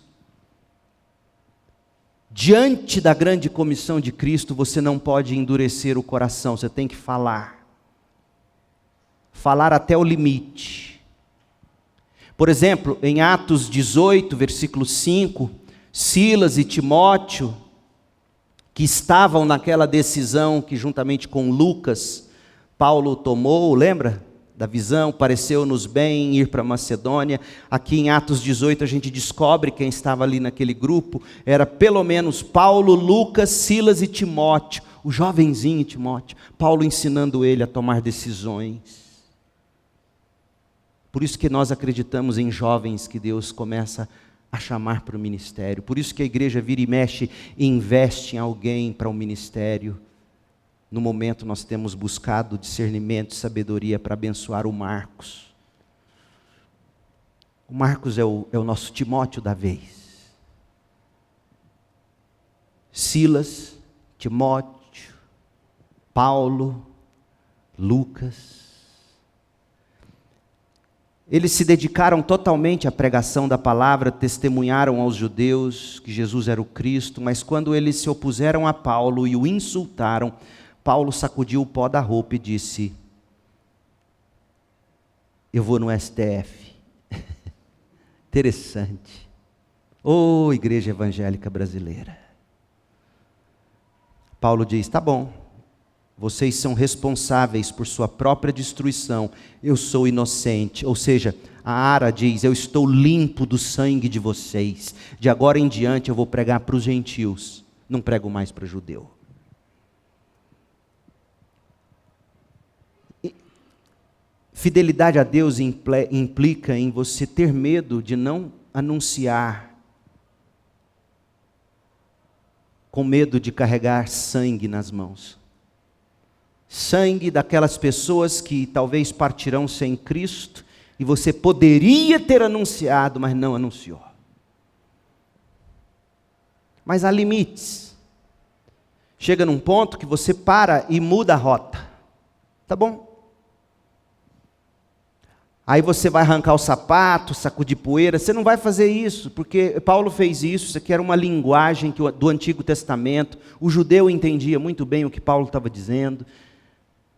diante da grande comissão de Cristo, você não pode endurecer o coração, você tem que falar. Falar até o limite. Por exemplo, em Atos 18, versículo 5, Silas e Timóteo, que estavam naquela decisão que juntamente com Lucas, Paulo tomou, lembra? Da visão, pareceu-nos bem ir para Macedônia. Aqui em Atos 18 a gente descobre quem estava ali naquele grupo. Era pelo menos Paulo, Lucas, Silas e Timóteo. O jovenzinho Timóteo. Paulo ensinando ele a tomar decisões. Por isso que nós acreditamos em jovens que Deus começa a chamar para o ministério. Por isso que a igreja vira e mexe e investe em alguém para o ministério. No momento nós temos buscado discernimento e sabedoria para abençoar o Marcos. O Marcos é o nosso Timóteo da vez. Silas, Timóteo, Paulo, Lucas. Eles se dedicaram totalmente à pregação da palavra, testemunharam aos judeus que Jesus era o Cristo, mas quando eles se opuseram a Paulo e o insultaram, Paulo sacudiu o pó da roupa e disse, eu vou no STF. Interessante. Ô, igreja evangélica brasileira. Paulo diz, tá bom, vocês são responsáveis por sua própria destruição, eu sou inocente. Ou seja, a Ara diz, eu estou limpo do sangue de vocês, de agora em diante eu vou pregar para os gentios, não prego mais para judeu. Fidelidade a Deus implica em você ter medo de não anunciar, com medo de carregar sangue nas mãos. Sangue daquelas pessoas que talvez partirão sem Cristo, e você poderia ter anunciado, mas não anunciou. Mas há limites. Chega num ponto que você para e muda a rota. Tá bom? Aí você vai arrancar o sapato, sacudir poeira. Você não vai fazer isso, porque Paulo fez isso. Isso aqui era uma linguagem do Antigo Testamento. O judeu entendia muito bem o que Paulo estava dizendo.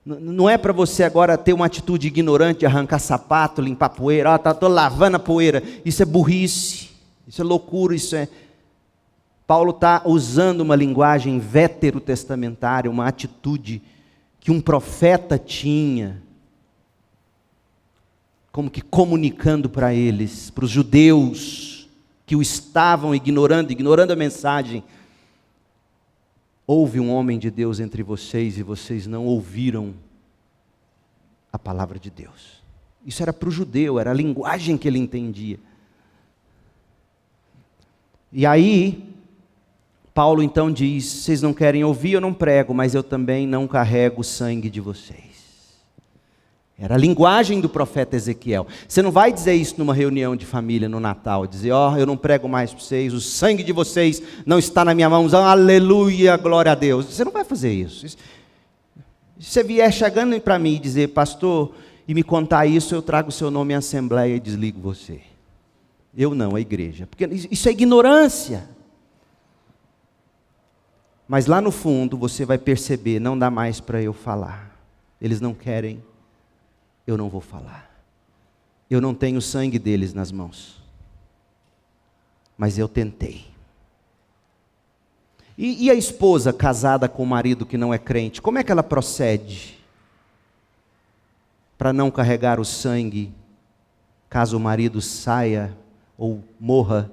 Não é para você agora ter uma atitude ignorante de arrancar sapato, limpar poeira. Estou lavando a poeira. Isso é burrice, isso é loucura, isso é... Paulo está usando uma linguagem veterotestamentária, uma atitude que um profeta tinha, como que comunicando para eles, para os judeus que o estavam ignorando a mensagem. Houve um homem de Deus entre vocês e vocês não ouviram a palavra de Deus. Isso era para o judeu, era a linguagem que ele entendia. E aí, Paulo então diz, vocês não querem ouvir, eu não prego, mas eu também não carrego o sangue de vocês. Era a linguagem do profeta Ezequiel. Você não vai dizer isso numa reunião de família no Natal, dizer, eu não prego mais para vocês, o sangue de vocês não está na minha mão, aleluia, glória a Deus. Você não vai fazer isso. Se você vier chegando para mim e dizer, pastor, e me contar isso, eu trago o seu nome em assembleia e desligo você. Eu não, a igreja. Porque isso é ignorância. Mas lá no fundo você vai perceber, não dá mais para eu falar. Eles não querem. Eu não vou falar. Eu não tenho o sangue deles nas mãos. Mas eu tentei. E a esposa casada com o marido que não é crente, como é que ela procede para não carregar o sangue, caso o marido saia ou morra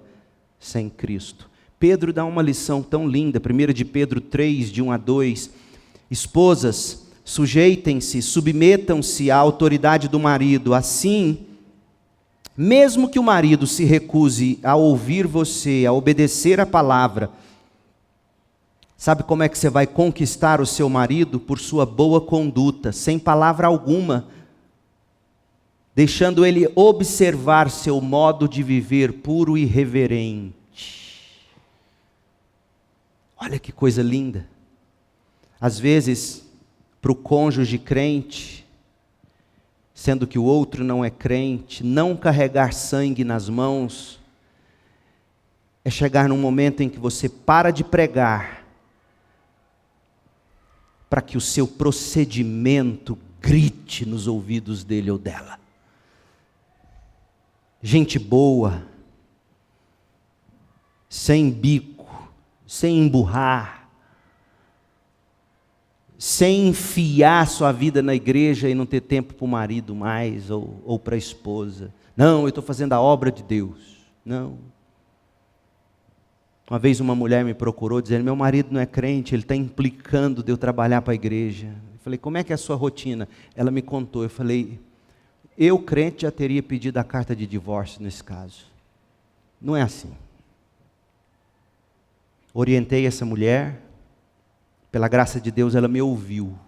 sem Cristo? Pedro dá uma lição tão linda, 1 de Pedro 3, de 1 a 2, esposas, sujeitem-se, submetam-se à autoridade do marido, assim, mesmo que o marido se recuse a ouvir você, a obedecer a palavra, sabe como é que você vai conquistar o seu marido? Por sua boa conduta, sem palavra alguma, deixando ele observar seu modo de viver puro e reverente. Olha que coisa linda. Às vezes, para o cônjuge crente, sendo que o outro não é crente, não carregar sangue nas mãos, é chegar num momento em que você para de pregar, para que o seu procedimento grite nos ouvidos dele ou dela. Gente boa, sem bico, sem emburrar, sem enfiar sua vida na igreja e não ter tempo para o marido mais, ou para a esposa. Não, eu estou fazendo a obra de Deus. Não. Uma vez uma mulher me procurou dizendo, meu marido não é crente, ele está implicando de eu trabalhar para a igreja. Eu falei, como é que é a sua rotina? Ela me contou, eu falei, eu crente já teria pedido a carta de divórcio nesse caso. Não é assim. Orientei essa mulher, pela graça de Deus ela me ouviu.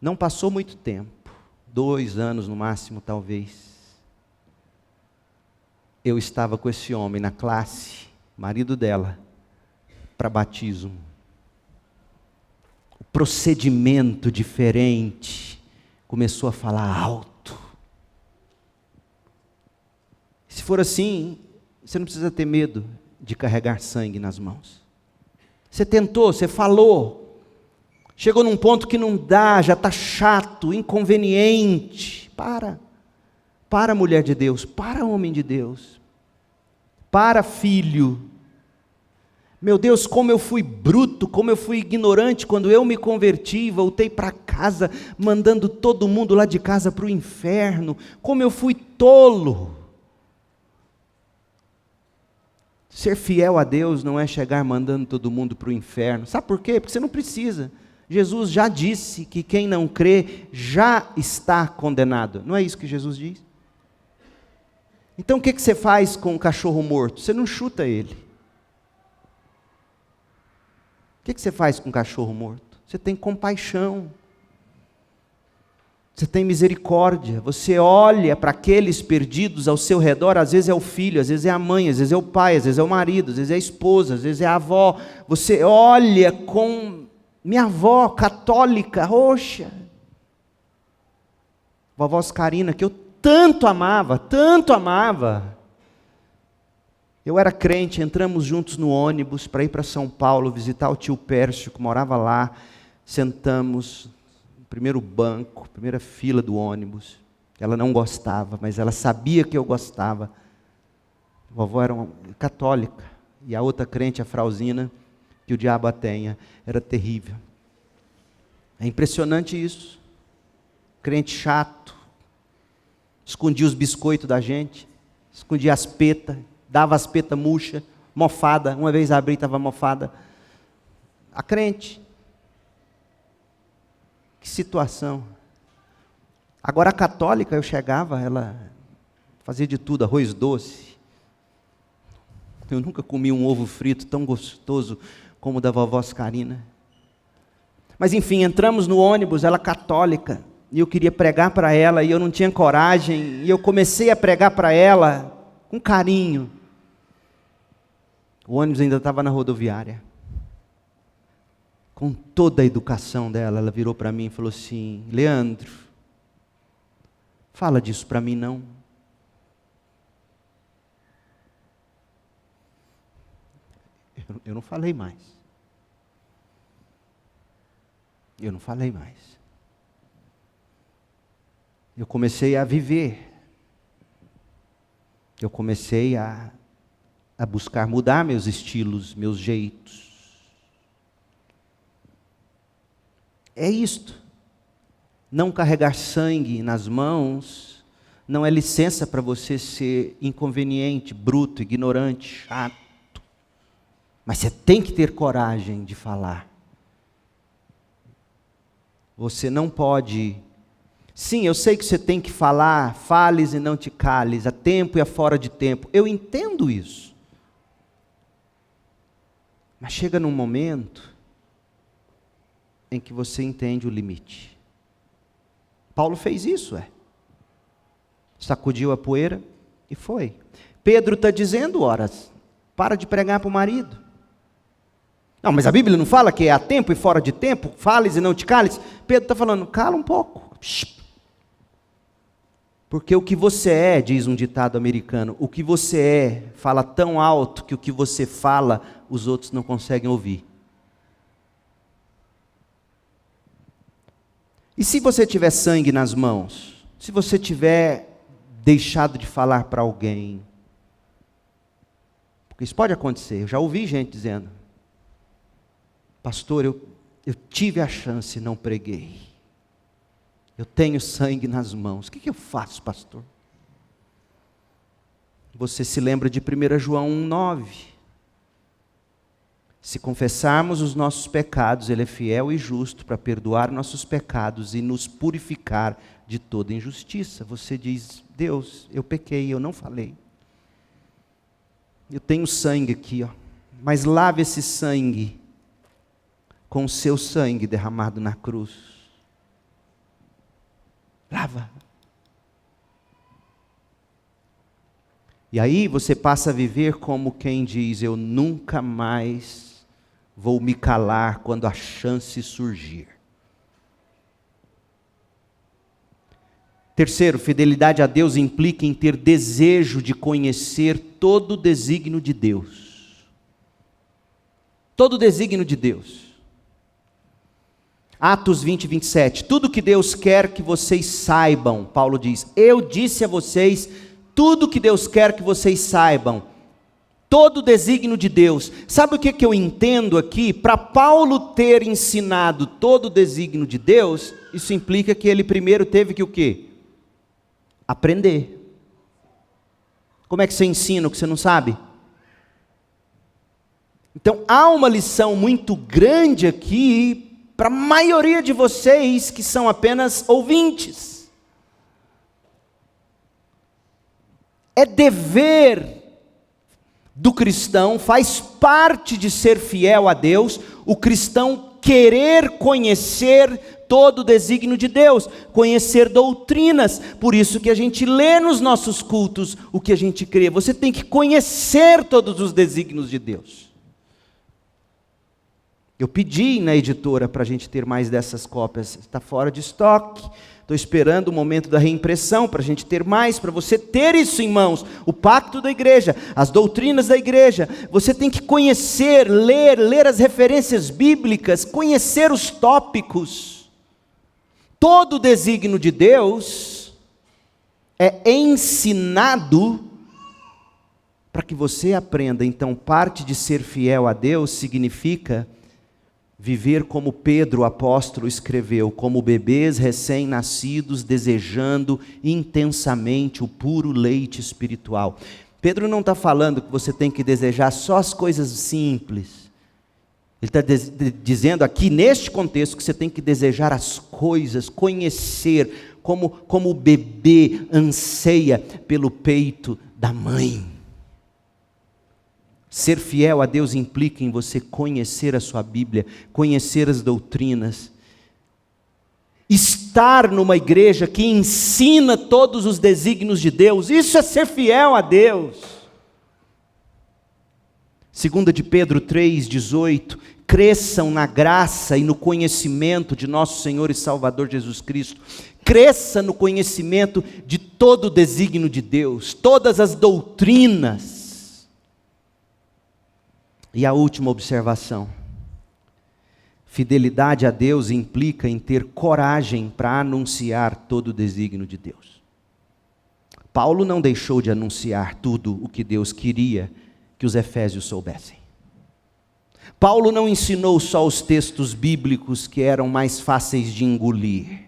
Não passou muito tempo, 2 anos no máximo talvez. Eu estava com esse homem na classe, marido dela, para batismo. O procedimento diferente, começou a falar alto. Se for assim, você não precisa ter medo de carregar sangue nas mãos. Você tentou, você falou, chegou num ponto que não dá, já está chato, inconveniente. Para mulher de Deus, para homem de Deus, para filho. Meu Deus, como eu fui bruto, como eu fui ignorante quando eu me converti e voltei para casa, mandando todo mundo lá de casa para o inferno, como eu fui tolo. Ser fiel a Deus não é chegar mandando todo mundo para o inferno. Sabe por quê? Porque você não precisa. Jesus já disse que quem não crê já está condenado. Não é isso que Jesus diz? Então o que você faz com um cachorro morto? Você não chuta ele. O que você faz com um cachorro morto? Você tem compaixão. Você tem misericórdia, você olha para aqueles perdidos ao seu redor, às vezes é o filho, às vezes é a mãe, às vezes é o pai, às vezes é o marido, às vezes é a esposa, às vezes é a avó. Você olha com minha avó católica, roxa, vovó Oscarina, que eu tanto amava, tanto amava. Eu era crente, entramos juntos no ônibus para ir para São Paulo, visitar o tio Pércio, que morava lá, sentamos primeiro banco, primeira fila do ônibus. Ela não gostava, mas ela sabia que eu gostava. A vovó era uma católica, e a outra crente, a Frauzina, que o diabo a tenha, era terrível. É impressionante isso. Crente chato, escondia os biscoitos da gente, escondia as petas, dava as petas murchas, mofada. Uma vez abri e estava mofada. A crente. Que situação. Agora a católica, eu chegava, ela fazia de tudo, arroz doce. Eu nunca comi um ovo frito tão gostoso como o da vovó Oscarina. Mas enfim, entramos no ônibus, ela católica, e eu queria pregar para ela, e eu não tinha coragem, e eu comecei a pregar para ela com carinho. O ônibus ainda estava na rodoviária. Com toda a educação dela, ela virou para mim e falou assim, Leandro, fala disso para mim não. Eu não falei mais. Eu não falei mais. Eu comecei a viver. Eu comecei a a buscar mudar meus estilos, meus jeitos. É isto. Não carregar sangue nas mãos não é licença para você ser inconveniente, bruto, ignorante, chato. Mas você tem que ter coragem de falar. Você não pode... Sim, eu sei que você tem que falar, fales e não te cales, a tempo e a fora de tempo. Eu entendo isso. Mas chega num momento em que você entende o limite. Paulo fez isso, sacudiu a poeira e foi. Pedro está dizendo, ora, para de pregar para o marido. Não, mas a Bíblia não fala que é a tempo e fora de tempo, fales e não te cales. Pedro está falando, cala um pouco. Porque o que você é, diz um ditado americano, o que você é, fala tão alto que o que você fala, os outros não conseguem ouvir. E se você tiver sangue nas mãos, se você tiver deixado de falar para alguém, porque isso pode acontecer, eu já ouvi gente dizendo, pastor, eu tive a chance e não preguei. Eu tenho sangue nas mãos. O que eu faço, pastor? Você se lembra de 1 João 1,9. Se confessarmos os nossos pecados, Ele é fiel e justo para perdoar nossos pecados e nos purificar de toda injustiça. Você diz, Deus, eu pequei, eu não falei. Eu tenho sangue aqui, mas lave esse sangue com o seu sangue derramado na cruz. Lava. E aí você passa a viver como quem diz, eu nunca mais vou me calar quando a chance surgir. Terceiro, fidelidade a Deus implica em ter desejo de conhecer todo o desígnio de Deus. Todo o desígnio de Deus. Atos 20, 27. Tudo que Deus quer que vocês saibam, Paulo diz, eu disse a vocês, tudo que Deus quer que vocês saibam. Todo o desígnio de Deus. Sabe o que eu entendo aqui? Para Paulo ter ensinado todo o desígnio de Deus, isso implica que ele primeiro teve que o quê? Aprender. Como é que você ensina o que você não sabe? Então há uma lição muito grande aqui para a maioria de vocês que são apenas ouvintes. É dever do cristão, faz parte de ser fiel a Deus, o cristão querer conhecer todo o desígnio de Deus, conhecer doutrinas. Por isso que a gente lê nos nossos cultos o que a gente crê. Você tem que conhecer todos os desígnios de Deus. Eu pedi na editora para a gente ter mais dessas cópias, está fora de estoque, estou esperando o momento da reimpressão para a gente ter mais, para você ter isso em mãos, o pacto da igreja, as doutrinas da igreja. Você tem que conhecer, ler as referências bíblicas, conhecer os tópicos. Todo o desígnio de Deus é ensinado para que você aprenda. Então, parte de ser fiel a Deus significa viver como Pedro, o apóstolo, escreveu, como bebês recém-nascidos, desejando intensamente o puro leite espiritual. Pedro não está falando que você tem que desejar só as coisas simples. Ele está dizendo aqui, neste contexto, que você tem que desejar as coisas, conhecer, como o bebê anseia pelo peito da mãe. Ser fiel a Deus implica em você conhecer a sua Bíblia, conhecer as doutrinas, estar numa igreja que ensina todos os desígnios de Deus. Isso é ser fiel a Deus. 2 de Pedro 3,18, cresçam na graça e no conhecimento de nosso Senhor e Salvador Jesus Cristo. Cresça no conhecimento de todo o desígnio de Deus, todas as doutrinas. E a última observação, fidelidade a Deus implica em ter coragem para anunciar todo o desígnio de Deus. Paulo não deixou de anunciar tudo o que Deus queria que os efésios soubessem. Paulo não ensinou só os textos bíblicos que eram mais fáceis de engolir.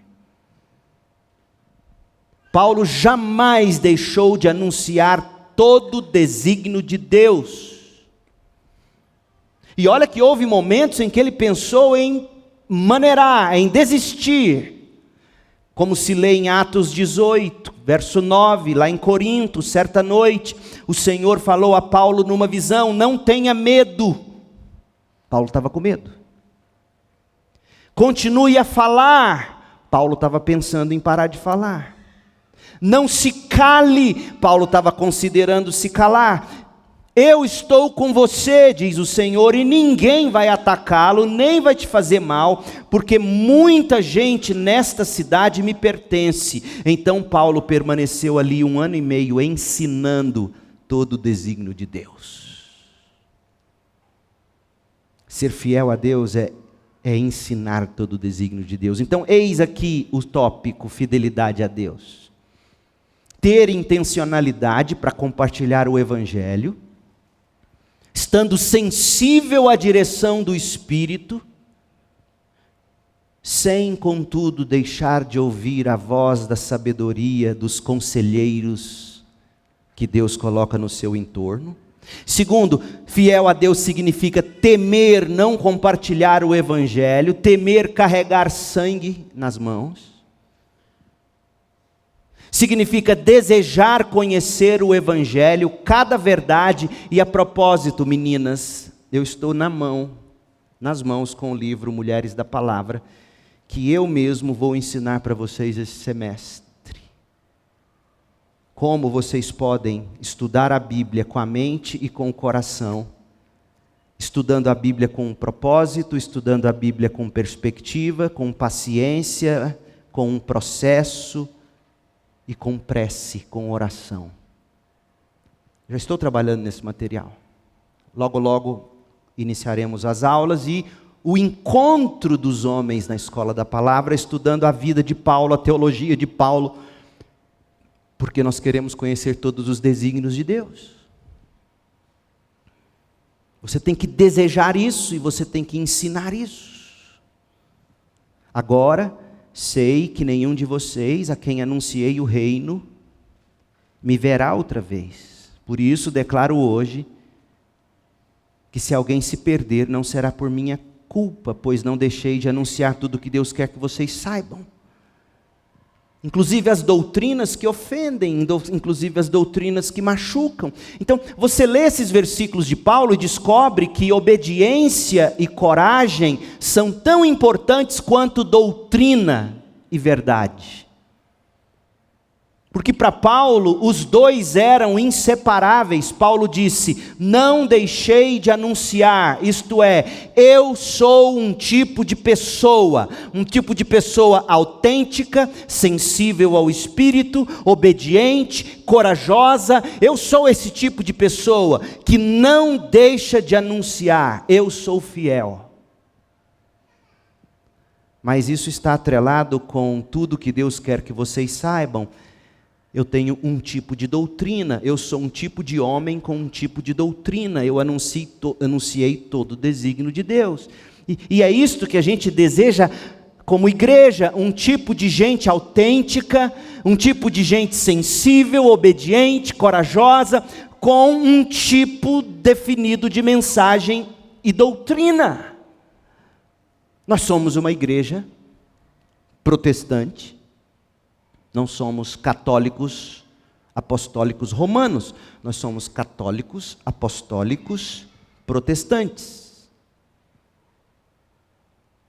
Paulo jamais deixou de anunciar todo o desígnio de Deus. E olha que houve momentos em que ele pensou em maneirar, em desistir. Como se lê em Atos 18, verso 9, lá em Corinto, certa noite, o Senhor falou a Paulo numa visão: não tenha medo. Paulo estava com medo. Continue a falar. Paulo estava pensando em parar de falar. Não se cale. Paulo estava considerando se calar. Eu estou com você, diz o Senhor, e ninguém vai atacá-lo, nem vai te fazer mal, porque muita gente nesta cidade me pertence. Então Paulo permaneceu ali 1 ano e meio ensinando todo o desígnio de Deus. Ser fiel a Deus é ensinar todo o desígnio de Deus. Então eis aqui o tópico: fidelidade a Deus. Ter intencionalidade para compartilhar o Evangelho, estando sensível à direção do Espírito, sem, contudo, deixar de ouvir a voz da sabedoria dos conselheiros que Deus coloca no seu entorno. Segundo, fiel a Deus significa temer não compartilhar o Evangelho, temer carregar sangue nas mãos. Significa desejar conhecer o Evangelho, cada verdade. E a propósito, meninas, eu estou nas mãos com o livro Mulheres da Palavra, que eu mesmo vou ensinar para vocês esse semestre. Como vocês podem estudar a Bíblia com a mente e com o coração, estudando a Bíblia com um propósito, estudando a Bíblia com perspectiva, com paciência, com um processo, e com prece, com oração. Já estou trabalhando nesse material. Logo, logo iniciaremos as aulas e o encontro dos homens na escola da palavra, estudando a vida de Paulo, a teologia de Paulo, porque nós queremos conhecer todos os desígnios de Deus. Você tem que desejar isso e você tem que ensinar isso. Agora, sei que nenhum de vocês, a quem anunciei o reino, me verá outra vez. Por isso declaro hoje, que se alguém se perder, não será por minha culpa, pois não deixei de anunciar tudo o que Deus quer que vocês saibam. Inclusive as doutrinas que ofendem, inclusive as doutrinas que machucam. Então, você lê esses versículos de Paulo e descobre que obediência e coragem são tão importantes quanto doutrina e verdade. Porque para Paulo, os dois eram inseparáveis. Paulo disse: não deixei de anunciar, isto é, eu sou um tipo de pessoa autêntica, sensível ao Espírito, obediente, corajosa. Eu sou esse tipo de pessoa que não deixa de anunciar, eu sou fiel. Mas isso está atrelado com tudo que Deus quer que vocês saibam. Eu tenho um tipo de doutrina, eu sou um tipo de homem com um tipo de doutrina, eu anunciei todo o desígnio de Deus. E é isto que a gente deseja como igreja, um tipo de gente autêntica, um tipo de gente sensível, obediente, corajosa, com um tipo definido de mensagem e doutrina. Nós somos uma igreja protestante. Não somos católicos apostólicos romanos, nós somos católicos apostólicos protestantes,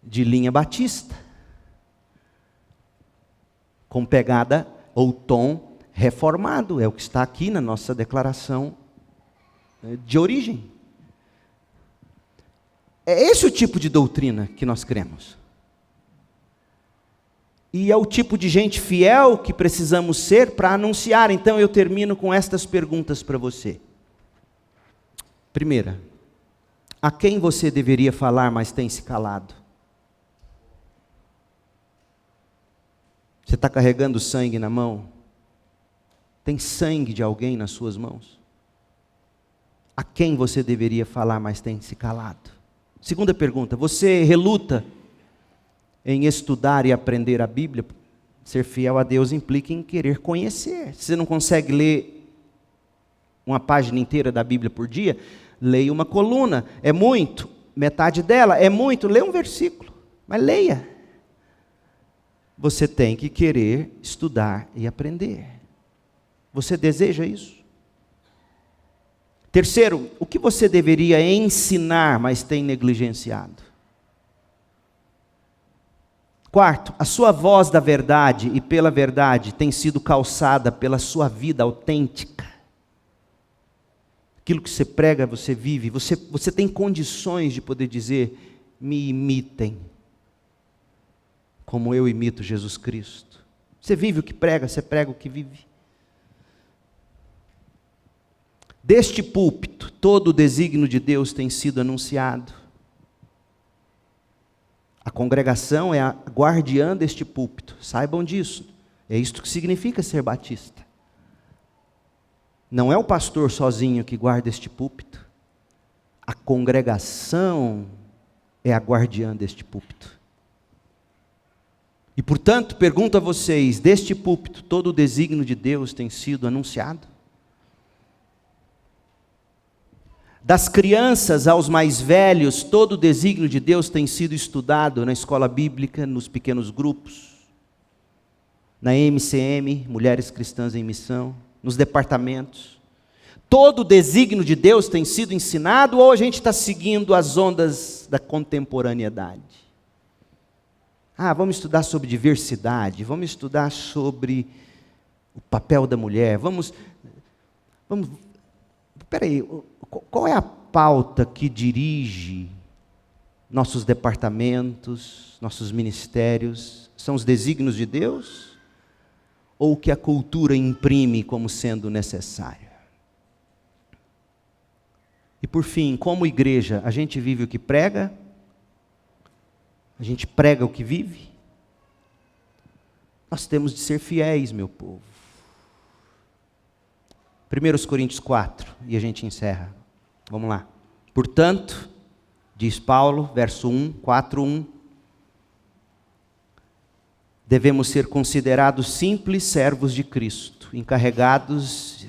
de linha batista, com pegada ou tom reformado, é o que está aqui na nossa declaração de origem. É esse o tipo de doutrina que nós cremos. E é o tipo de gente fiel que precisamos ser para anunciar. Então eu termino com estas perguntas para você. Primeira, a quem você deveria falar, mas tem se calado? Você está carregando sangue na mão? Tem sangue de alguém nas suas mãos? A a quem você deveria falar, mas tem se calado? Segunda pergunta: você reluta em estudar e aprender a Bíblia? Ser fiel a Deus implica em querer conhecer. Se você não consegue ler uma página inteira da Bíblia por dia, leia uma coluna. É muito? Metade dela é muito? Leia um versículo, mas leia. Você tem que querer estudar e aprender. Você deseja isso? Terceiro, o que você deveria ensinar, mas tem negligenciado? Quarto, a sua voz da verdade e pela verdade tem sido calçada pela sua vida autêntica. Aquilo que você prega, você vive. Você tem condições de poder dizer: me imitem, como eu imito Jesus Cristo. Você vive o que prega, você prega o que vive. Deste púlpito, todo o desígnio de Deus tem sido anunciado. A congregação é a guardiã deste púlpito, saibam disso. É isto que significa ser batista. Não é o pastor sozinho que guarda este púlpito. A congregação é a guardiã deste púlpito. E portanto, pergunto a vocês: deste púlpito, todo o desígnio de Deus tem sido anunciado? Das crianças aos mais velhos, todo o desígnio de Deus tem sido estudado na escola bíblica, nos pequenos grupos, na MCM, Mulheres Cristãs em Missão, nos departamentos. Todo o desígnio de Deus tem sido ensinado, ou a gente está seguindo as ondas da contemporaneidade? Vamos estudar sobre diversidade, vamos estudar sobre o papel da mulher, Peraí, qual é a pauta que dirige nossos departamentos, nossos ministérios? São os desígnios de Deus? Ou o que a cultura imprime como sendo necessário? E por fim, como igreja, a gente vive o que prega? A gente prega o que vive? Nós temos de ser fiéis, meu povo. 1 Coríntios 4, e a gente encerra. Vamos lá. Portanto, diz Paulo, verso 1, 4:1, devemos ser considerados simples servos de Cristo, encarregados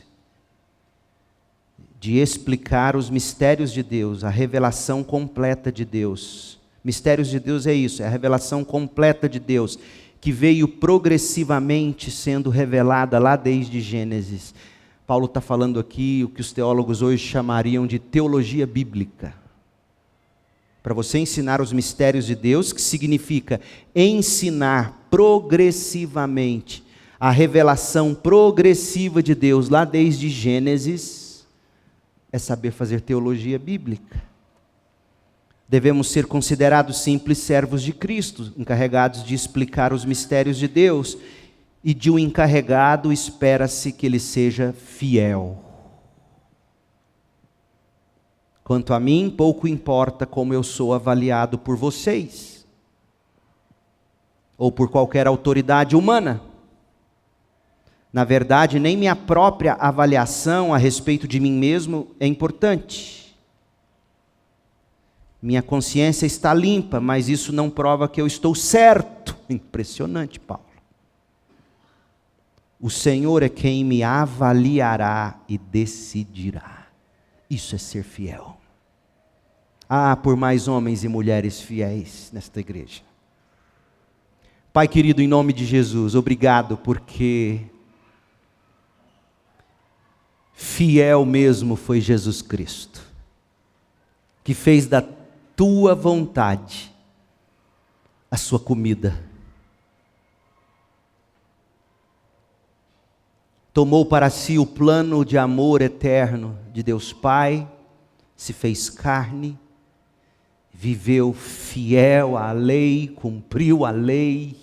de explicar os mistérios de Deus, a revelação completa de Deus. Mistérios de Deus é isso, é a revelação completa de Deus, que veio progressivamente sendo revelada lá desde Gênesis. Paulo está falando aqui o que os teólogos hoje chamariam de teologia bíblica. Para você ensinar os mistérios de Deus, que significa ensinar progressivamente a revelação progressiva de Deus, lá desde Gênesis, é saber fazer teologia bíblica. Devemos ser considerados simples servos de Cristo, encarregados de explicar os mistérios de Deus. E de um encarregado espera-se que ele seja fiel. Quanto a mim, pouco importa como eu sou avaliado por vocês, ou por qualquer autoridade humana. Na verdade, nem minha própria avaliação a respeito de mim mesmo é importante. Minha consciência está limpa, mas isso não prova que eu estou certo. Impressionante, Paulo. O Senhor é quem me avaliará e decidirá. Isso é ser fiel. Por mais homens e mulheres fiéis nesta igreja. Pai querido, em nome de Jesus, obrigado porque fiel mesmo foi Jesus Cristo, que fez da tua vontade a sua comida. Tomou para si o plano de amor eterno de Deus Pai, se fez carne, viveu fiel à lei, cumpriu a lei,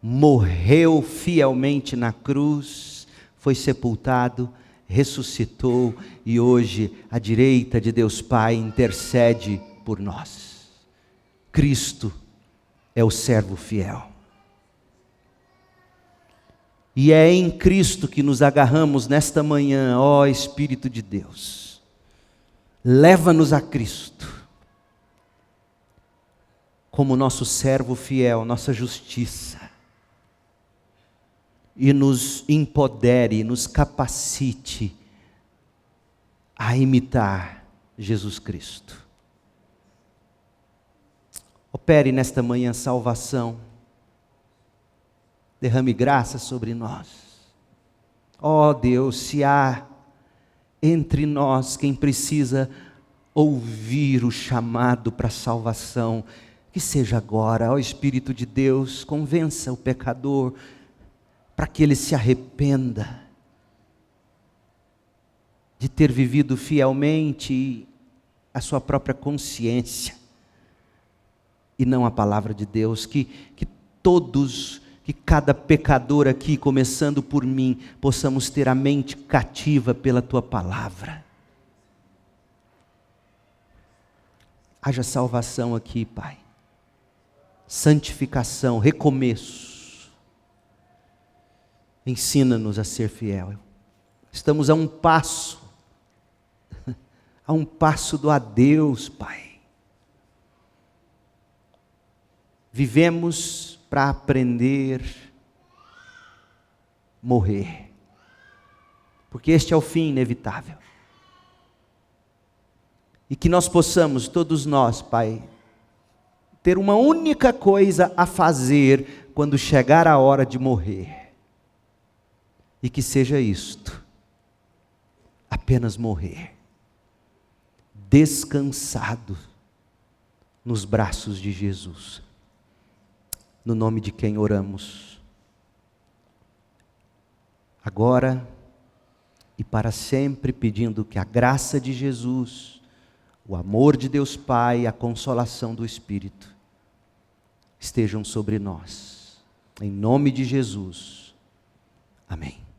morreu fielmente na cruz, foi sepultado, ressuscitou e hoje à direita de Deus Pai intercede por nós. Cristo é o servo fiel. E é em Cristo que nos agarramos nesta manhã, ó Espírito de Deus. Leva-nos a Cristo, como nosso servo fiel, nossa justiça. E nos empodere, nos capacite a imitar Jesus Cristo. Opere nesta manhã salvação. Derrame graça sobre nós. Ó Deus, se há entre nós quem precisa ouvir o chamado para a salvação, que seja agora. Ó Espírito de Deus, convença o pecador para que ele se arrependa de ter vivido fielmente a sua própria consciência e não a palavra de Deus. Que cada pecador aqui, começando por mim, possamos ter a mente cativa pela Tua palavra. Haja salvação aqui, Pai. Santificação, recomeço. Ensina-nos a ser fiel. Estamos a um passo do adeus, Pai. Vivemos para aprender, morrer. Porque este é o fim inevitável. E que nós possamos, todos nós, Pai, ter uma única coisa a fazer quando chegar a hora de morrer. E que seja isto: apenas morrer, descansado nos braços de Jesus. No nome de quem oramos, agora e para sempre, pedindo que a graça de Jesus, o amor de Deus Pai e a consolação do Espírito estejam sobre nós. Em nome de Jesus. Amém.